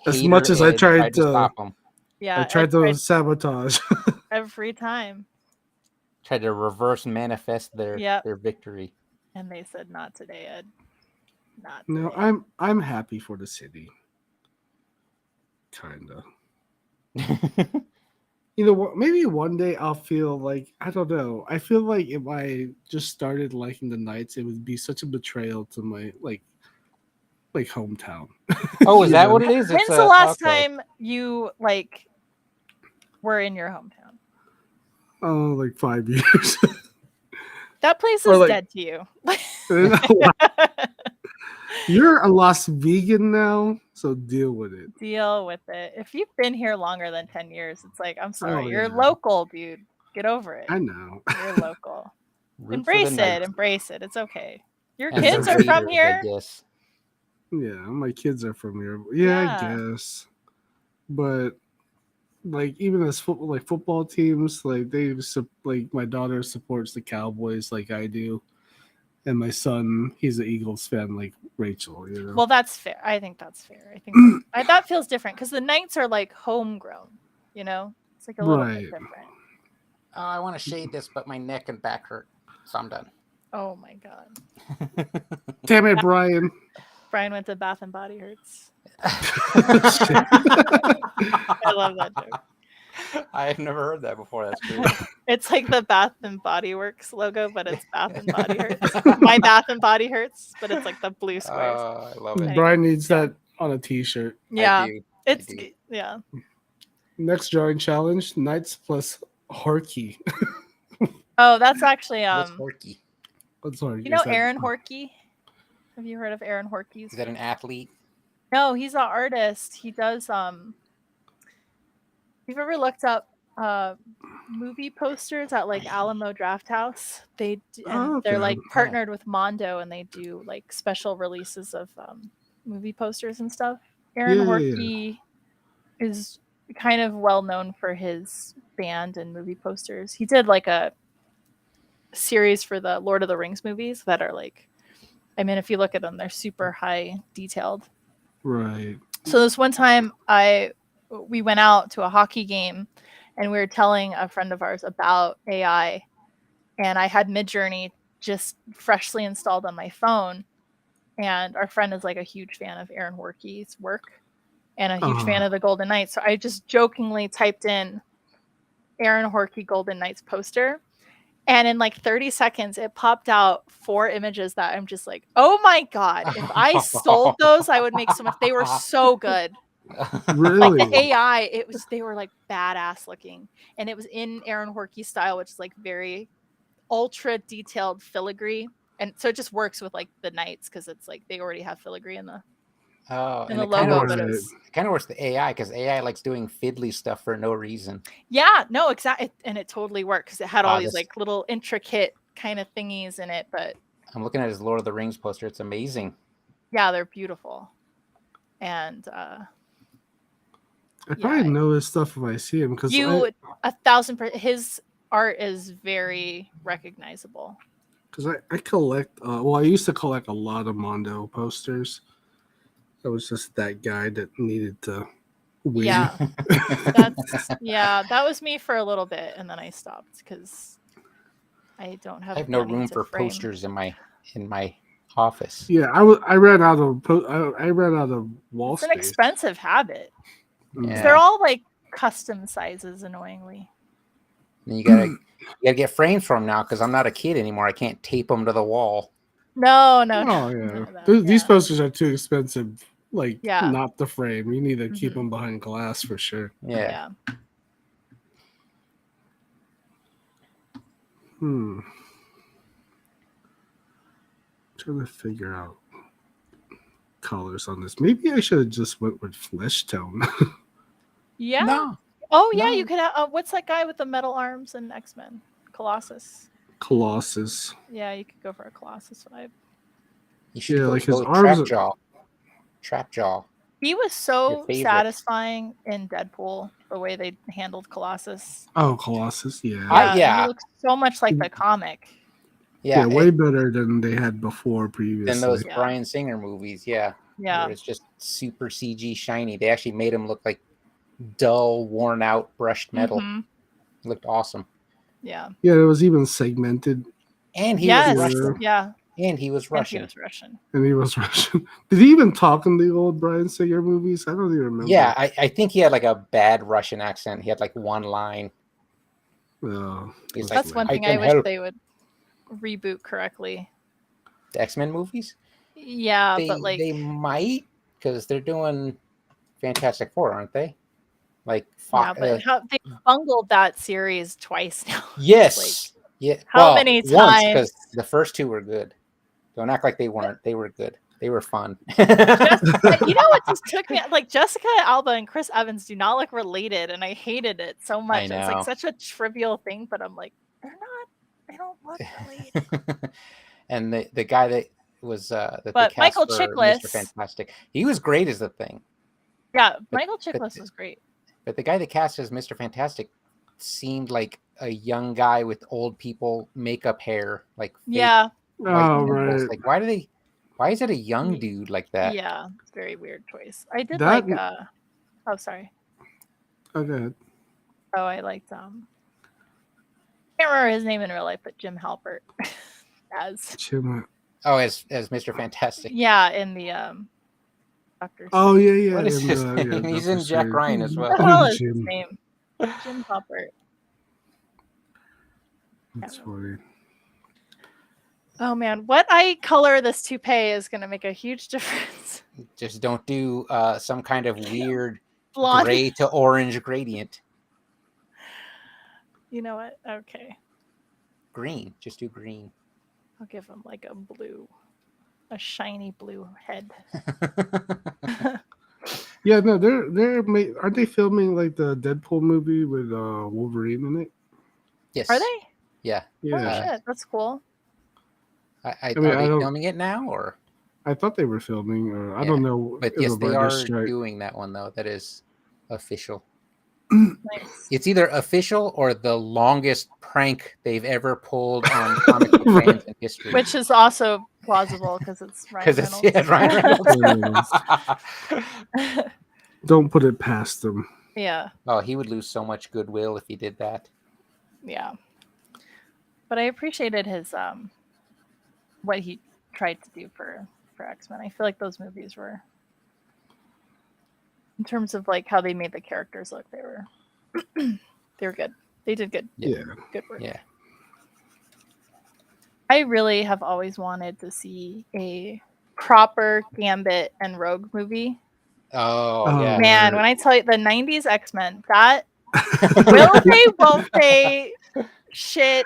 As much as I tried to stop him. Yeah, I tried Ed to sabotage. every time. tried to reverse manifest their Yep. their victory. And they said, "Not today, Ed. Not No, today." I'm happy for the city. Kinda. You know what? Maybe one day I'll feel like I don't know. I feel like if I just started liking the Knights, it would be such a betrayal to my like hometown. Oh, is You that know? what it is? When's the last time you like were in your hometown? Oh, like 5 years. That place Or, is like- dead to you. You're a Las Vegan now, so deal with it. Deal with it. If you've been here longer than 10 years, it's like, I'm sorry, Oh, you're yeah. local, dude. Get over it. I know. You're local. Root for the Embrace it. Knights Embrace it. It's okay. Your and kids the are from Raiders, here. I guess. Yeah, my kids are from here. Yeah, Yeah. I guess. But like even as football teams, like like my daughter supports the Cowboys like I do, and my son he's an Eagles fan like Rachel. You know. Well, that's fair. I think that's fair. I think that feels different because the Knights are like homegrown. You know, it's like a little Right. bit different. Oh, I want to shade this, but my neck and back hurt, so I'm done. Oh my god. Damn it, Brian. Brian went to Bath and Body Hurts. Shit. I love that joke. I have never heard that before. That's great. It's like the Bath and Body Works logo, but it's Bath and Body Hurts. My Bath and Body Hurts, but it's like the blue squares. I love it. Brian needs that on a T-shirt. Yeah, I do. it's do. yeah. Next drawing challenge: Knights plus Horky. Oh, that's actually What's Horky? I'm sorry. you know is that- Aaron Horkey? Have you heard of Aaron Horkey's? Is that an athlete? No, he's an artist. He does you've ever looked up movie posters at like Alamo Draft House? They do, and they're Okay. like Yeah. partnered with Mondo and they do like special releases of movie posters and stuff. Aaron Yeah. Horkey is kind of well known for his band and movie posters. He did like a series for the Lord of the Rings movies that are like, I mean, if you look at them, they're super high detailed. Right. So this one time we went out to a hockey game and we were telling a friend of ours about AI, and I had Midjourney just freshly installed on my phone, and our friend is like a huge fan of Aaron Horkey's work and a huge fan of the Golden Knights. So I just jokingly typed in Aaron Horkey Golden Knights poster, and in like 30 seconds it popped out 4 images that I'm just like, oh my god, if I sold those I would make so much. They were so good. Really? The AI, they were like badass looking, and it was in Aaron Horkey style, which is like very ultra detailed filigree, and so it just works with like the Knights because it's like they already have filigree in the Oh, in and the it kind logo, of but it Right. was works the AI because AI likes doing fiddly stuff for no reason. yeah, no, exactly, and it totally worked because it had all Wow, these this- like little intricate kind of thingies in it, but I'm looking at his Lord of the Rings poster. It's amazing. yeah, they're beautiful, and I probably Yeah. know his stuff if I see him because you 1,000%. His art is very recognizable. I collect. Well, I used to collect a lot of Mondo posters. I was just that guy that needed to win. Yeah, that was me for a little bit, and then I stopped because I don't have. I have no money room to for frame. posters in my office. Yeah, I ran out of I ran out of wall It's an space. expensive habit. 'Cause Mm. Yeah. They're all like custom sizes, annoyingly. And you gotta get frames for them now because I'm not a kid anymore. I can't tape them to the wall. No, no, Oh no. yeah, none of that. These Yeah. posters are too expensive. Like Yeah. not the frame. You need to keep Mhm. them behind glass for sure. Yeah. Trying to figure out colors on this. Maybe I should have just went with flesh tone. Yeah. No. Oh yeah, No. you could have. What's that guy with the metal arms in X-Men? Colossus. Colossus. Yeah, you could go for a Colossus vibe. You should Yeah, go, like his go arms are- Trapjaw. Trapjaw. He was so favorite. satisfying in Deadpool, the way they handled Colossus. Oh, Colossus. Yeah. Yeah. He looks so much like the comic. Yeah, Yeah. way better than they had before than previously. those Yeah. Bryan Singer movies. Yeah. Yeah. Where it's just super CG shiny. They actually made him look like dull, worn out, brushed metal. Mhm. Looked awesome. Yeah. Yeah, it was even segmented, And he Yes. was Russian. Yeah. And he was And Russian. he was Russian. and he was Russian. Did he even talk in the old Brian Singer movies? I don't even remember. Yeah, I think he had like a bad Russian accent. He had like one line. Oh, He's That's like, one I thing I can wish help. they would reboot correctly. The X-Men movies. Yeah, They but like they might, because they're doing Fantastic Four, aren't they? Like yeah, but how they bungled that series twice now. yes, yeah. How many Once, times? because the first two were good. Don't act like they weren't. They were good. They were fun. You know what just took me like Jessica Alba and Chris Evans do not look related, and I hated it so much. It's know. like such a trivial thing, but I'm like, they're not. They don't look related. And the guy that was that But the cast Michael for Chiklis- Mr. Fantastic, he was great as the Thing. Yeah, But- Michael but- Chiklis was great. But the guy that cast as Mr. Fantastic seemed like a young guy with old people makeup hair, like fake Yeah, white Oh, pimples. right. Like, why is it a young Ye- dude like that? yeah, it's a very weird choice. I did That- like. Oh, sorry. Okay. Oh, I liked. Can't remember his name in real life, but Jim Halpert as Jim. Oh, as Mr. Fantastic. yeah in the Doctor. Oh yeah, yeah. What is in his the- name? yeah, He's Dr. in Jack Strange. Ryan as well. What the hell is his Jim. name? Jim Halpert. That's funny. Oh man, what I color this toupee is going to make a huge difference. Just don't do some kind of weird Blonde. gray to orange gradient. You know what? Okay, Green. Just do green. I'll give him like a shiny blue head. Yeah, no, aren't they filming like the Deadpool movie with Wolverine in it? Yes. Are they? Yeah. Oh Yeah, shit, that's cool. Are mean, I they don't- filming it now, or? I thought they were filming, or I Yeah, don't know. But if yes, the they writers' are strike- doing that one though. That is official. Nice. It's either official or the longest prank they've ever pulled on comic book fans in history. Which is also plausible because it's Ryan because it's Reynolds. Ryan Reynolds. Don't put it past them. Yeah, Oh, he would lose so much goodwill if he did that. yeah. But I appreciated his what he tried to do for X-Men. I feel like those movies were, in terms of like how they made the characters look, they were good. They did good. Yeah. Good work. Yeah. I really have always wanted to see a proper Gambit and Rogue movie. Oh, Oh, yeah. Man, right. when I tell you the 90s X-Men, that will they, won't they, shit,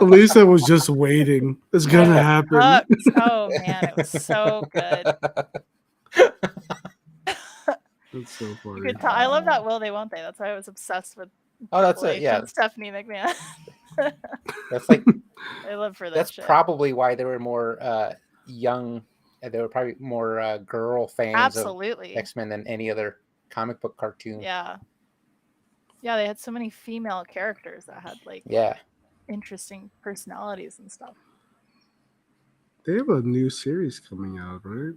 Lisa was just waiting. It's gonna happen. hooked. Oh man, it was so good. That's so You funny. could tell. I love that will they, won't they. That's why I was obsessed with Oh, that's Triple it. H Yeah, and Stephanie McMahon. that's like I live for that that's shit. probably why there were more young. There were probably more girl fans Absolutely. of X-Men than any other comic book cartoon. Yeah. Yeah, they had so many female characters that had like Yeah. interesting personalities and stuff. They have a new series coming out, right?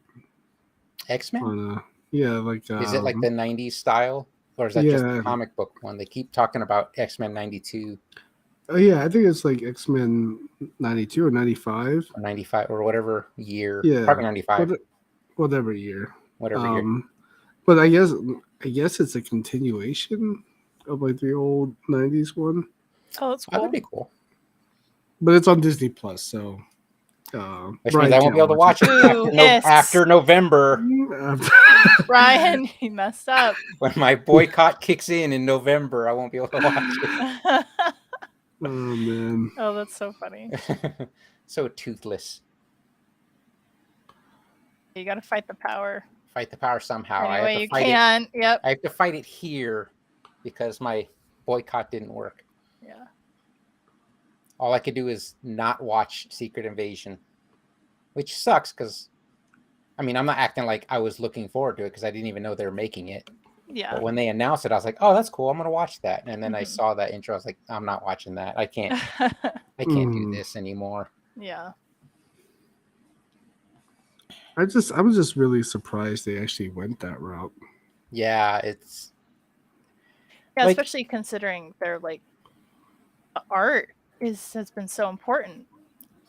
X-Men. On yeah, like Is it like the '90s style, or is that just yeah. the comic book one? They keep talking about X-Men '92 Oh yeah, I think it's like X-Men 92 or 95, or '95 or whatever year. Yeah. Probably '95. whatever year. Whatever year. But I guess it's a continuation of like the old 90s one. Oh, that's Oh, cool. that'd be cool. But it's on Disney Plus, so Which means I won't be able to watch it Boo, hiss. after November Brian, you messed up. when my boycott kicks in November. I won't be able to watch Oh man. Oh, that's so funny. it. So toothless. You got to fight the power Fight the power somehow. any I way have you to fight it. can. Yep. I have to fight it here because my boycott didn't work. Yeah. All I could do is not watch Secret Invasion, which sucks because, I mean, I'm not acting like I was looking forward to it because I didn't even know they were making it. Yeah. But when they announced it, I was like, "Oh, that's cool. I'm gonna watch that." And then I Mhm. saw that intro. I was like, "I'm not watching that. I can't. I can't do Mm. this anymore." yeah. I was just really surprised they actually went that route. Yeah, it's Yeah, Like- especially considering they're like the art has been so important.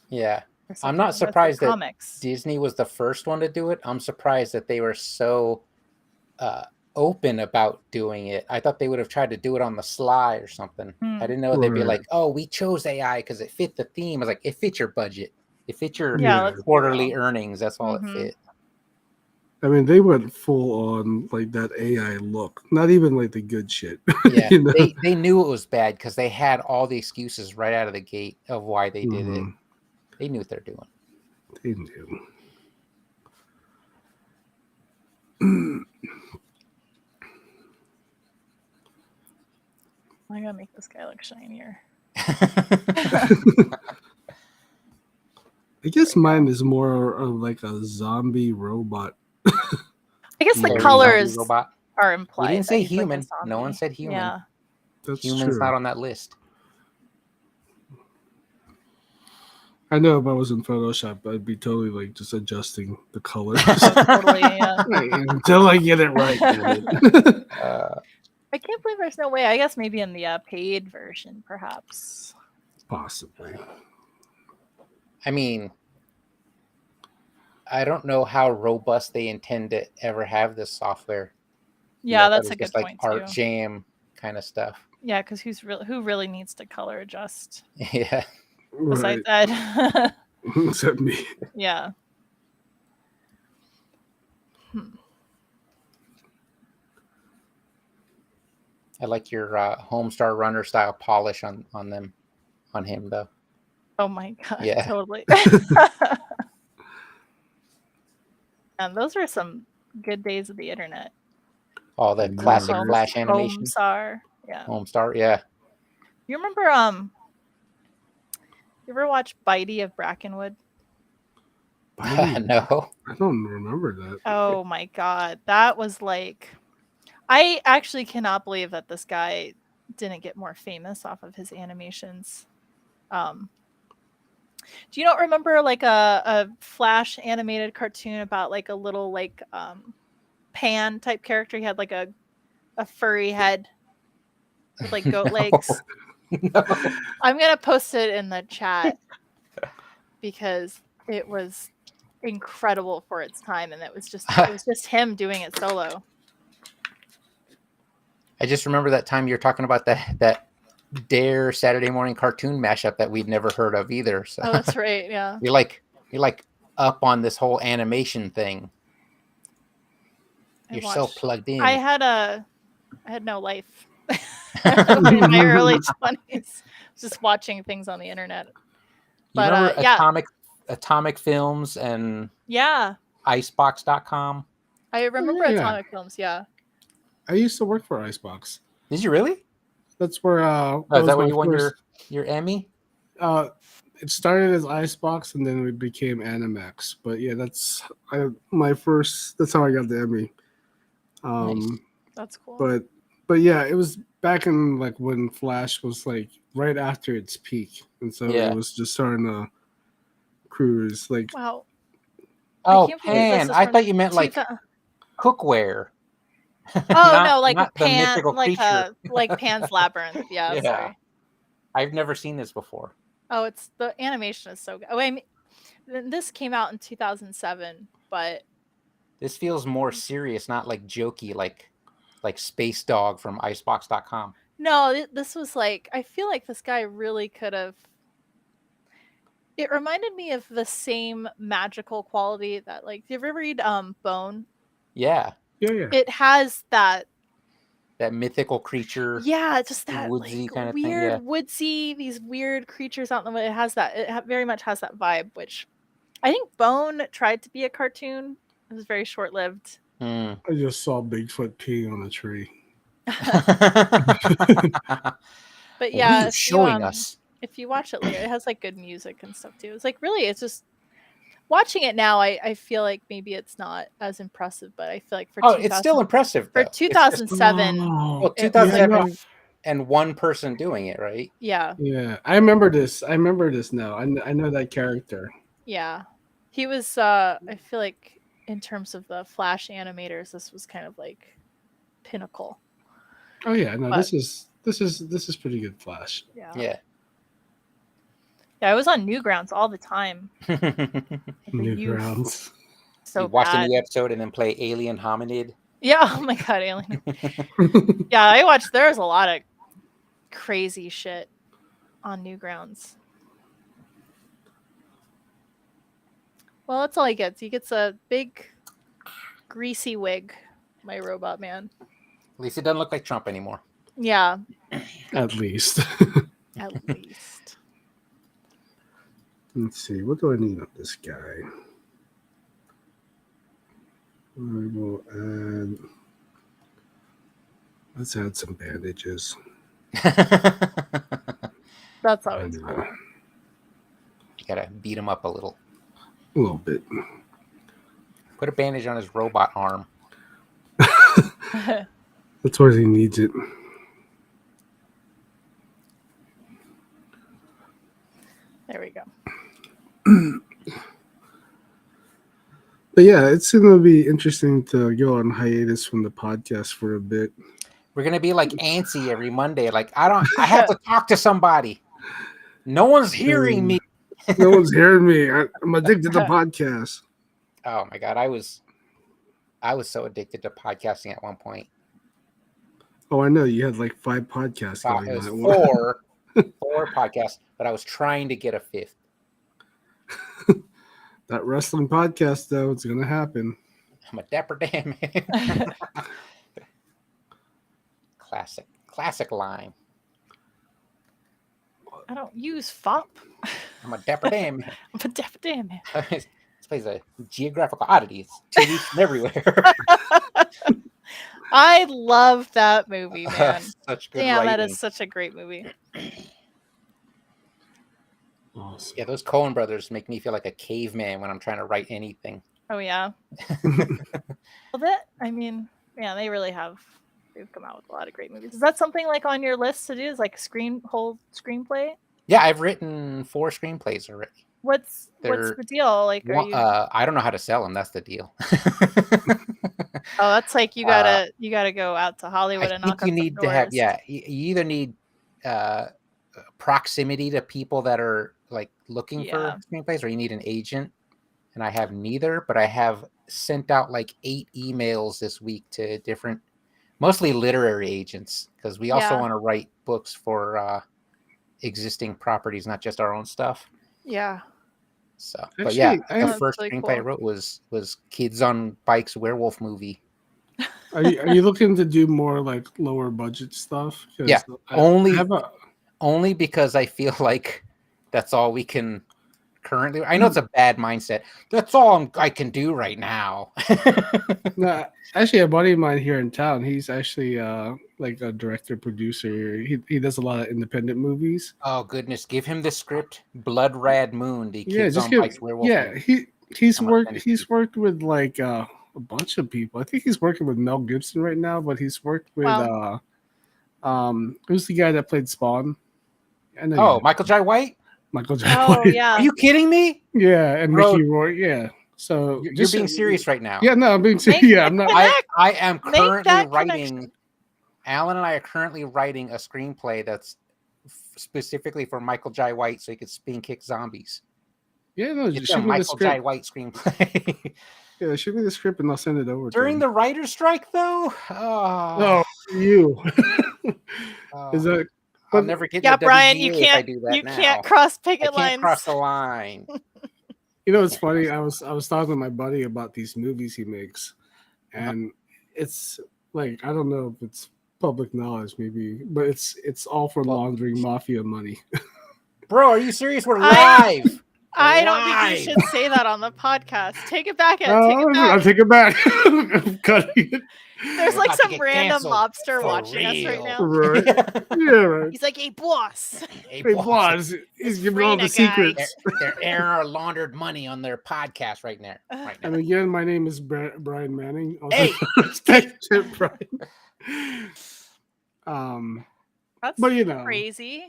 Yeah. for I'm such not a- that's like surprised that comics. Disney was the first one to do it. I'm surprised that they were so open about doing it. I thought they would have tried to do it on the sly or something. Hmm. I didn't know they'd be Right. like, "Oh, we chose AI because it fit the theme." I was like, "It fit your budget. It fit your Yeah, Yeah. let's be quarterly real. earnings. That's all Mhm. it fit." I mean, they went full on like that AI look. Not even like the good shit. Yeah, You know? they knew it was bad because they had all the excuses right out of the gate of why they did it. Mhm. They knew what they're doing. They knew. I gotta make this guy look shinier. I guess mine is more of like a zombie robot. I guess the Scary colors zombie robot. are We implied. didn't that say he's like a human. No one zombie. said human. Yeah. That's Human's true. not on that list. I know if I was in Photoshop, I'd be totally like just adjusting the colors Oh, totally. Yeah. until I get it right. Damn it. I can't believe there's no way. I guess maybe in the paid version, perhaps. Possibly. I mean, I don't know how robust they intend to ever have this software. Yeah, I thought that's it a was good just like point art too. jam kind of stuff. Yeah, because who really needs to color adjust Yeah. besides Right. Ed? Except me. Yeah. Hmm. I like your Homestar Runner style polish on them, on him though. Oh my god. Yeah. Totally. And those were some good days of the internet. All the Yeah, classic right. Flash animation. Homestar. Yeah. Homestar, yeah. You remember you ever watch Bitey of Brackenwood? No. I don't remember that. Oh my god. That was like I actually cannot believe that this guy didn't get more famous off of his animations. Do you not remember like a Flash animated cartoon about like a little like Pan type character? He had like a furry head with like goat No. legs. No. I'm gonna post it in the chat because it was incredible for its time, and it was just him doing it solo. I just remember that time you're talking about that Dare Saturday morning cartoon mashup that we'd never heard of either. So Oh, that's right. Yeah. you're like up on this whole animation thing. I You're so watched- plugged in. I had no life in my early 20s, just watching things on the internet. You But remember yeah, Atomic Films and yeah, Icebox.com? I remember yeah. Atomic Films. Yeah, I used to work for Icebox. Did you really? That's where Oh, is that where my you won first- your Emmy? it started as Icebox and then it became Animax. But yeah, that's how I got the Emmy. Nice. that's cool. But yeah, it was back in like when Flash was like right after its peak, and so Yeah. it was just starting to cruise. Like Wow. Oh, can't believe this Pan. is I from thought you meant like 2000 cookware. Oh no, like a not the Pan, mythical like creature. like Pan's Labyrinth. Yeah, Yeah. sorry. I've never seen this before. Oh, it's the animation is so good. Oh, I mean, this came out in 2007, but This feels more serious, not like jokey, like Space Dog from Icebox.com. no, this was like I feel like this guy really could have. It reminded me of the same magical quality that like. Did you ever read Bone? Yeah, yeah. It has that. that mythical creature. Yeah, just that woodsy like kind of thing, weird yeah. woodsy, these weird creatures out in the way. It has that. Very much has that vibe, which I think Bone tried to be a cartoon. It was very short lived. Hmm. I just saw Bigfoot peeing on a tree. But What yeah, are you showing us? if you watch it later, it has like good music and stuff too. It's like really, it's just watching it now. I feel like maybe it's not as impressive, but I feel like for Oh, it's still impressive. for though. It's just- 2007. Oh, well, it was 2007 like- and one person doing it, right? yeah, yeah. I remember this. I remember this now. I know that character. yeah. He was. I feel like in terms of the Flash animators, this was kind of like pinnacle. Oh yeah, no, But- this is pretty good Flash. Yeah. Yeah. Yeah, I was on Newgrounds all the time. You The youth. Newgrounds. So watch a bad. new episode and then play Alien Hominid. Yeah. Oh my god, Alien. Yeah, I watched. There's a lot of crazy shit on Newgrounds. Well, that's all he gets. He gets a big, greasy wig. My robot man. At least it doesn't look like Trump anymore. Yeah, At least. at least. Let's see. What do I need on this guy? I will add. Let's add some bandages. That's always And, cool. Gotta beat him up a little. a little bit. Put a bandage on his robot arm. That's where he needs it. There we go. But yeah, it's going to be interesting to go on hiatus from the podcast for a bit. We're gonna be like antsy every Monday. Like I have to talk to somebody. No one's hearing me. No one's hearing me. I'm addicted to podcasts. Oh my god, I was so addicted to podcasting at one point. Oh, I know. You had like 5 podcasts Wow, going it was on. at once. four podcasts, but I was trying to get a 5th. That wrestling podcast, though, it's going to happen. I'm a dapper damn man. Classic line. I don't use FOP. I'm a dapper damn man. But damn it. This plays a geographical oddity. It's TV from everywhere. I love that movie, man. Such good Damn, that writing. is such a great movie. Awesome. Yeah, those Coen brothers make me feel like a caveman when I'm trying to write anything. Oh yeah. Well, that I mean, yeah, they really have. They've come out with a lot of great movies. Is that something like on your list to do? Is like whole screenplay? Yeah, I've written 4 screenplays already. What's They're- the deal? Like, are you? I don't know how to sell them. That's the deal. Oh, that's like you gotta go out to Hollywood I and think knock you on some need to have doors. you either need proximity to people that are like looking Yeah. for screenplays, or you need an agent. And I have neither, but I have sent out like 8 emails this week to different, mostly literary agents, because we also Yeah. want to write books for existing properties, not just our own stuff. Yeah. So, but Actually, yeah, I the have- first That's really screenplay I cool. wrote was Kids on Bikes werewolf movie. Are you looking to do more like lower budget stuff? 'Cause Yeah, I only have a, only because I feel like that's all we can currently. I know it's a bad mindset. That's all I can do right now. no, actually a buddy of mine here in town. He's actually like a director producer. He does a lot of independent movies. Oh goodness, give him the script. Blood Rad Moon, the Yeah, Kids just on give. Bikes werewolf. Yeah, movie. he's I'm gonna worked send it to you. with like a bunch of people. I think he's working with Mel Gibson right now, but he's worked with Wow. who's the guy that played Spawn? I know Oh, you- Michael Jai White? Michael J. Oh White. yeah. Are you kidding me? Yeah, and Bro, Mickey Rourke. Yeah, so You're just- being serious right now. Yeah, no, I'm being serious. Make Yeah, that I'm not. connect. I am Make currently that writing. connection. Alan and I are currently writing a screenplay that's specifically for Michael Jai White, so he could spin kick zombies. Yeah, no, It's just a shoot me the Michael Jai script. White screenplay. Yeah, shoot me the script and I'll send it over. During to the writer's strike, though, oh, you is that? I'll but- never get Yeah, the Brian, you WGA if I can't do that you now. can't cross I picket can't lines. cross the line. You know, it's funny. I was talking to my buddy about these movies he makes, Uh-huh. and it's like I don't know if it's public knowledge, maybe, but it's all for Well- laundering mafia money. Bro, are you serious? We're I- live. I don't think you Live. should say that on the podcast. Take it back. Ed. Take Oh, it I'll back. take it back. I'm cutting it. There's We're like about to some get random canceled lobster for watching us right real. now. Right. Yeah, right. He's like, "Hey, boss." Hey, Hey, boss, boss, he's giving all the Freenet guy. secrets. they're airing our laundered money on their podcast right now. Right now. And again, my name is Brian Manning. Also, Hey! Thank you, Brian. That's But you know, crazy.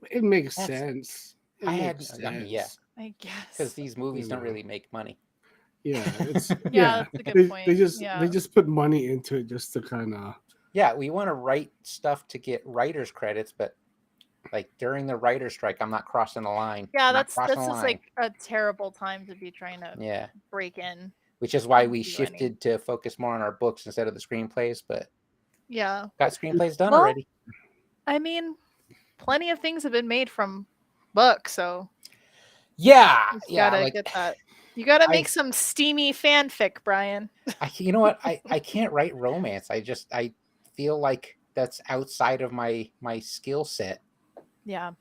it makes That's- sense. It I had, makes I mean, yeah, sense. I guess. because these movies don't Yeah. really make money. Yeah, it's Yeah, that's a good they, point. They just Yeah. they just put money into it just to kind of Yeah, we want to write stuff to get writers credits, but Like during the writer's strike, I'm not crossing the line. Yeah, I'm not that's crossing the just line. like a terrible time to be trying to Yeah, break in. which is why we Do any- shifted to focus more on our books instead of the screenplays. But Yeah. got screenplays done Well, already. I mean, plenty of things have been made from books, so Yeah, you just yeah. gotta Like get that. You gotta I- make some steamy fanfic, Brian. you know what? I can't write romance. I feel like that's outside of my skill set Yeah.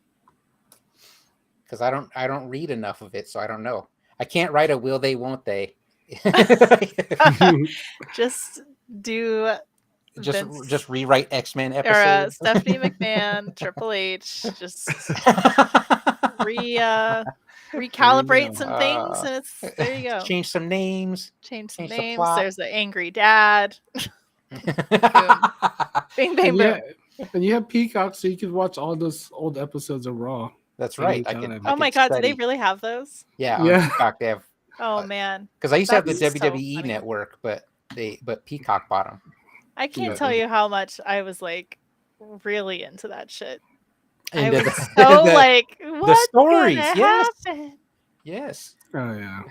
because I don't read enough of it, so I don't know. I can't write a will they won't they. Just do just Vince- just rewrite X-Men or episodes. Stephanie McMahon, Triple H, just recalibrate some things, and it's there you go. Change some names. Change some change the names. plot. There's the angry dad. Bing bang And, boom. and you have Peacock, so you can watch all those old episodes of Raw. That's right. Anytime. Oh my god, do they really have those? Yeah, Yeah. on Peacock they have. Oh man, Because I used to have the That's so WWE funny. network, but Peacock bought them. I can't Yeah. tell you how much I was like really into that shit. I And was so like, what's stories, gonna yes. happen? yes. Oh yeah.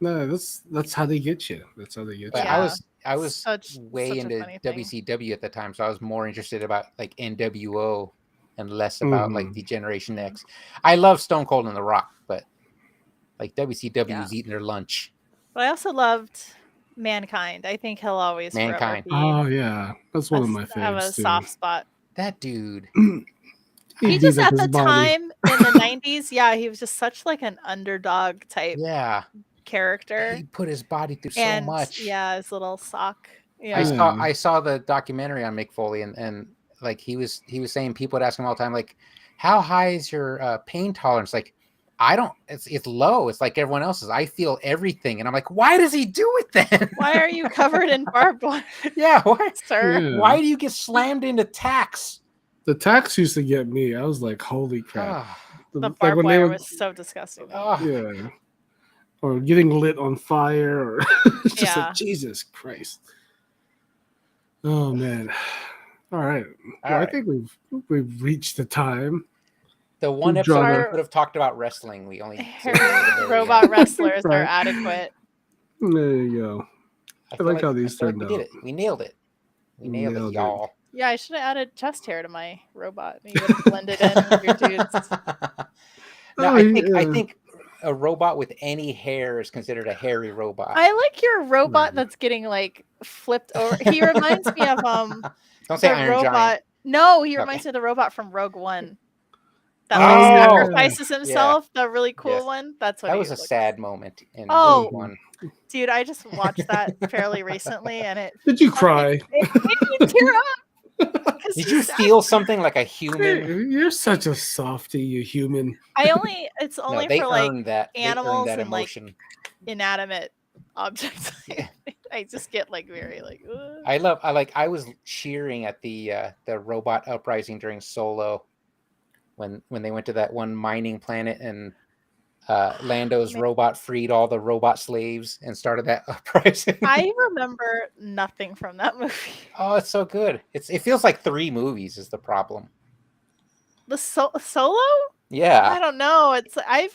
No, that's how they get you. That's how they get But you. Yeah. I was Such way a into funny thing. WCW at the time, so I was more interested about like NWO and less about like Mhm. the Generation X. I love Stone Cold and The Rock, but like WCW Yeah. was eating their lunch. But I also loved Mankind. I think he'll always forever Mankind. be Oh yeah, that's one of my have a faves too. soft spot. That dude. He He beat just up at his the body. time in the 90s, yeah, he was just such like an underdog type Yeah. character. He put his body through And so much. yeah, his little sock. I Yeah. saw the documentary on Mick Foley and like he was saying people would ask him all the time like how high is your pain tolerance? Like I don't it's low. It's like everyone else's. I feel everything. And I'm like, why does he do it then? Why are you covered in barbed wire, yeah, why sir? Yeah. why do you get slammed into tacks? The tax used to get me. I was like, holy crap. Ah, The Like barbed when they wire were- was so disgusting. ah. yeah. Or getting lit on fire, or it's just Yeah. like Jesus Christ. Oh man. All right. All Well, right. I think we've reached the time. The one Good episode job. we could have talked about wrestling. We only saved it for the very Robot end. wrestlers are Right. adequate. There you go. feel like how these feel like turned we did out. it. We nailed it. We nailed Nailed it, it. y'all. Yeah, I should have added chest hair to my robot. You would have blended in with your dudes. No, Oh, I yeah. think a robot with any hair is considered a hairy robot. I like your robot Right. that's getting like flipped over. He reminds me of Don't say the Iron robot. Giant. No, he Okay. reminds me of the robot from Rogue One. That Oh, like sacrifices himself. The really cool Yes. one. That's what That he was a looks- sad moment in Oh. Rogue One. Dude, I just watched that fairly recently, and it Did you cry? made me tear up. 'Cause Did he's you sad. feel something like a Hey, human? you're such a softie, you human. It's only No, they for like earned that. They earned animals that and, like, emotion. inanimate objects. Yeah. I just get like very like. Ugh. I was cheering at the robot uprising during Solo when they went to that one mining planet and Lando's Man. robot freed all the robot slaves and started that uprising. I remember nothing from that movie. Oh, it's so good. It feels like 3 movies is the problem. The Solo? I Yeah. don't know. I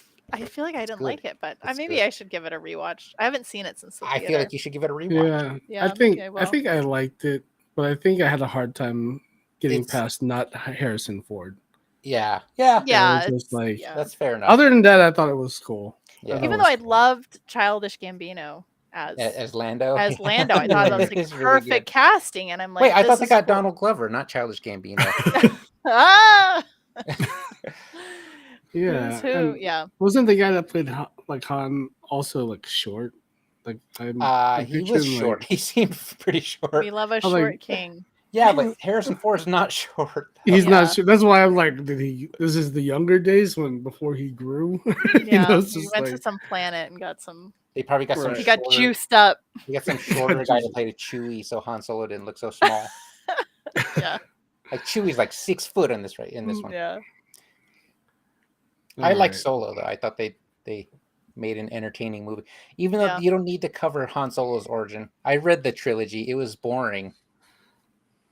feel like I didn't good. like it, but It's maybe good. I should give it a rewatch. I haven't seen it since the I theater. feel like you should give it a rewatch. Yeah, Yeah, I think maybe I I will. think I liked it, but I think I had a hard time getting It's- past not Harrison Ford. Yeah. Yeah. Yeah, It was just it's- like- yeah. That's fair enough. Other than that, I thought it was cool. Yeah. thought Even it though I was cool. loved Childish Gambino as As Lando. as Lando, I thought that was like It's really perfect good. casting, and I'm like, Wait, I this thought they is got cool. Donald Glover, not Childish Gambino. Ah, Yeah, who's who? and Yeah, wasn't the guy that played like Han also like short? Like I'm He was picturing, short. like- He seemed pretty short. we love a I'm like- short king. Yeah, but Harrison Ford's not short. He's Yeah. not sure. That's why I'm like, did he? This is the younger days before he grew. Yeah, it's he just went like- to some planet and got some. They probably got some. Right. He got shorter- juiced up. They got some shorter guy to play to Chewie, so Han Solo didn't look so small. Yeah, Like Chewie's like 6 foot in this one. yeah. I like Alright. Solo though. I thought they made an entertaining movie, even though Yeah. you don't need to cover Han Solo's origin. I read the trilogy; it was boring.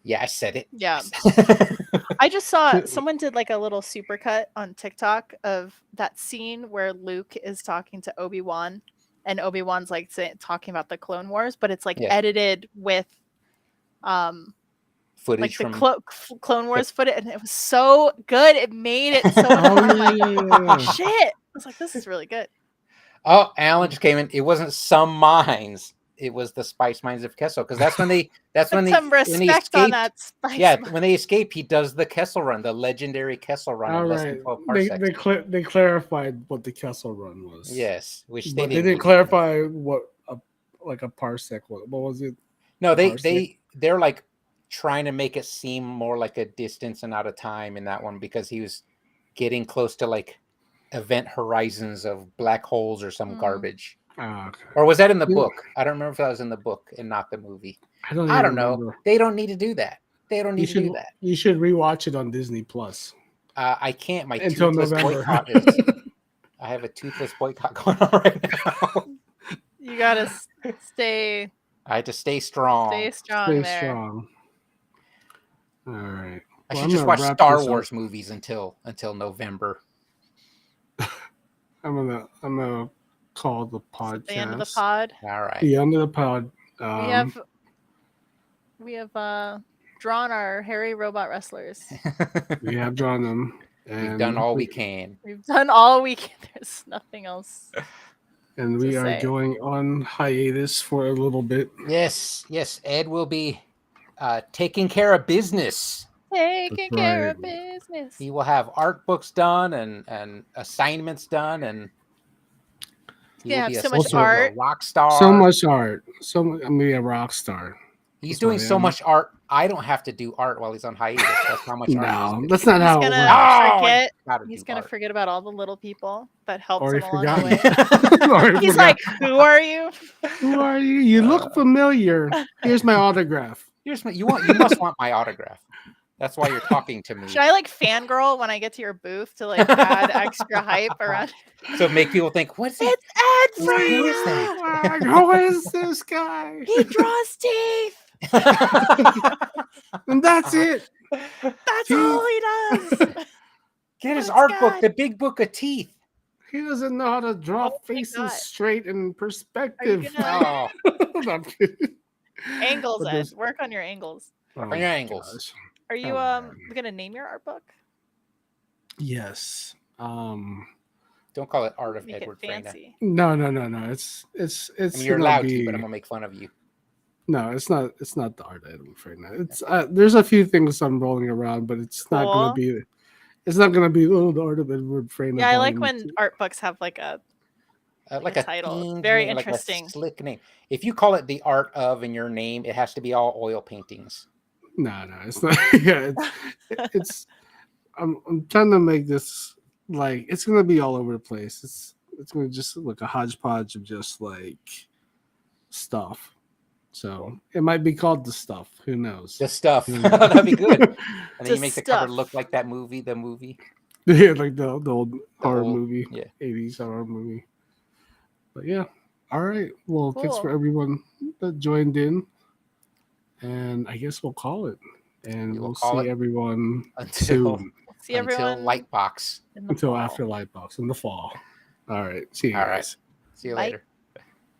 Yeah, I said it. Yeah. I just saw someone did like a little supercut on TikTok of that scene where Luke is talking to Obi-Wan and Obi-Wan's like talking about the Clone Wars, but it's like Yeah. edited with like Footage the from Clone Wars footage, and it was so good. It made it so much Oh, fun. I'm like, yeah. shit. I was like, this is really good. Oh, Alan just came in. It wasn't some mines. It was the spice mines of Kessel, because that's when they Put some respect escaped. on that spice. Yeah, mine. when they escape, he does the Kessel Run, the legendary Kessel Run All in less right. than 12 They parsecs. they clarified what the Kessel Run was. Yes, which But they need didn't to. clarify what like a parsec was. What was it? No, parsec? they're like trying to make it seem more like a distance and not a time in that one, because he was getting close to like event horizons of black holes or some garbage. Oh, okay. Or was that in the Yeah. book? I don't remember if that was in the book and not the movie. I don't. I even don't know. remember. They don't need to do that. They don't You need to do should. that. You should rewatch it on Disney Plus I can't. My until toothless November. boycott is. I have a toothless boycott going on right now. You gotta stay I had to stay strong. strong Stay there. strong. All right. I Well, should I'm just gonna watch wrap Star this up. Wars movies until November. I'm gonna call the podcast. The end of the pod. All right. The end of the pod. We have drawn our hairy robot wrestlers. We have drawn them. We've And done all we can. We've done all we can. There's nothing else. And we to are say. going on hiatus for a little bit. Yes. Ed will be taking care of business. Taking That's care right. of business. He will have art books done and assignments done, and he gonna will have be so much sort of a art. rock star. So much art. I'm gonna be a rock star. He's That's doing what I so am. much art. I don't have to do art while he's on hiatus. That's how much art No, he's that's not He's how it gonna works. Oh, forget. gotta He's do gonna art. forget about all the little people that helped Already him along the forgotten. way. Already He's forgot. like, "Who are you?" Who are you? You look familiar. Here's my autograph. You must want my autograph. That's why you're talking to me. Should I like fangirl when I get to your booth to like add extra hype around? So make people think, what's it? It's Ed Who is Freeman. that? Who is this guy? He draws teeth. And that's it. That's all he does. Get his This art book, guy. the big book of teeth. He doesn't know how to draw Oh my faces God. straight in Are you perspective. gonna Oh, I'm kidding. angles? But Ed, there's- work on your angles. Oh on my your angles. gosh. Are you Oh, man. gonna name your art book? Yes. don't call it Art of Make Edward it Freyna. fancy. No. It's I mean, you're gonna allowed be, to, but I'm gonna make fun of you. No, it's not. It's not the art item right now. It's there's a few things I'm rolling around, but it's not Cool. gonna be. It's not gonna be the art of Edward Freyna. Yeah, I like volume when art books have like a Like a a title. It's themed very name, like a interesting. slick name. If you call it the Art of in your name, it has to be all oil paintings. No, it's not. Yeah, it's. I'm trying to make this like it's gonna be all over the place. It's gonna just look a hodgepodge of just like stuff. So it might be called the stuff. Who knows? The stuff. Yeah. That'd be good. And then The you make the cover stuff. look like that movie, the movie. Yeah, like the old horror old- movie, yeah. 80s horror movie. But yeah, all right. Well, thanks Cool. for everyone that joined in, and I guess we'll call it. And We will we'll call see it everyone until soon See until everyone Lightbox. in the until fall. after Lightbox in the fall. All right. See you All right. guys. See you Bye. later.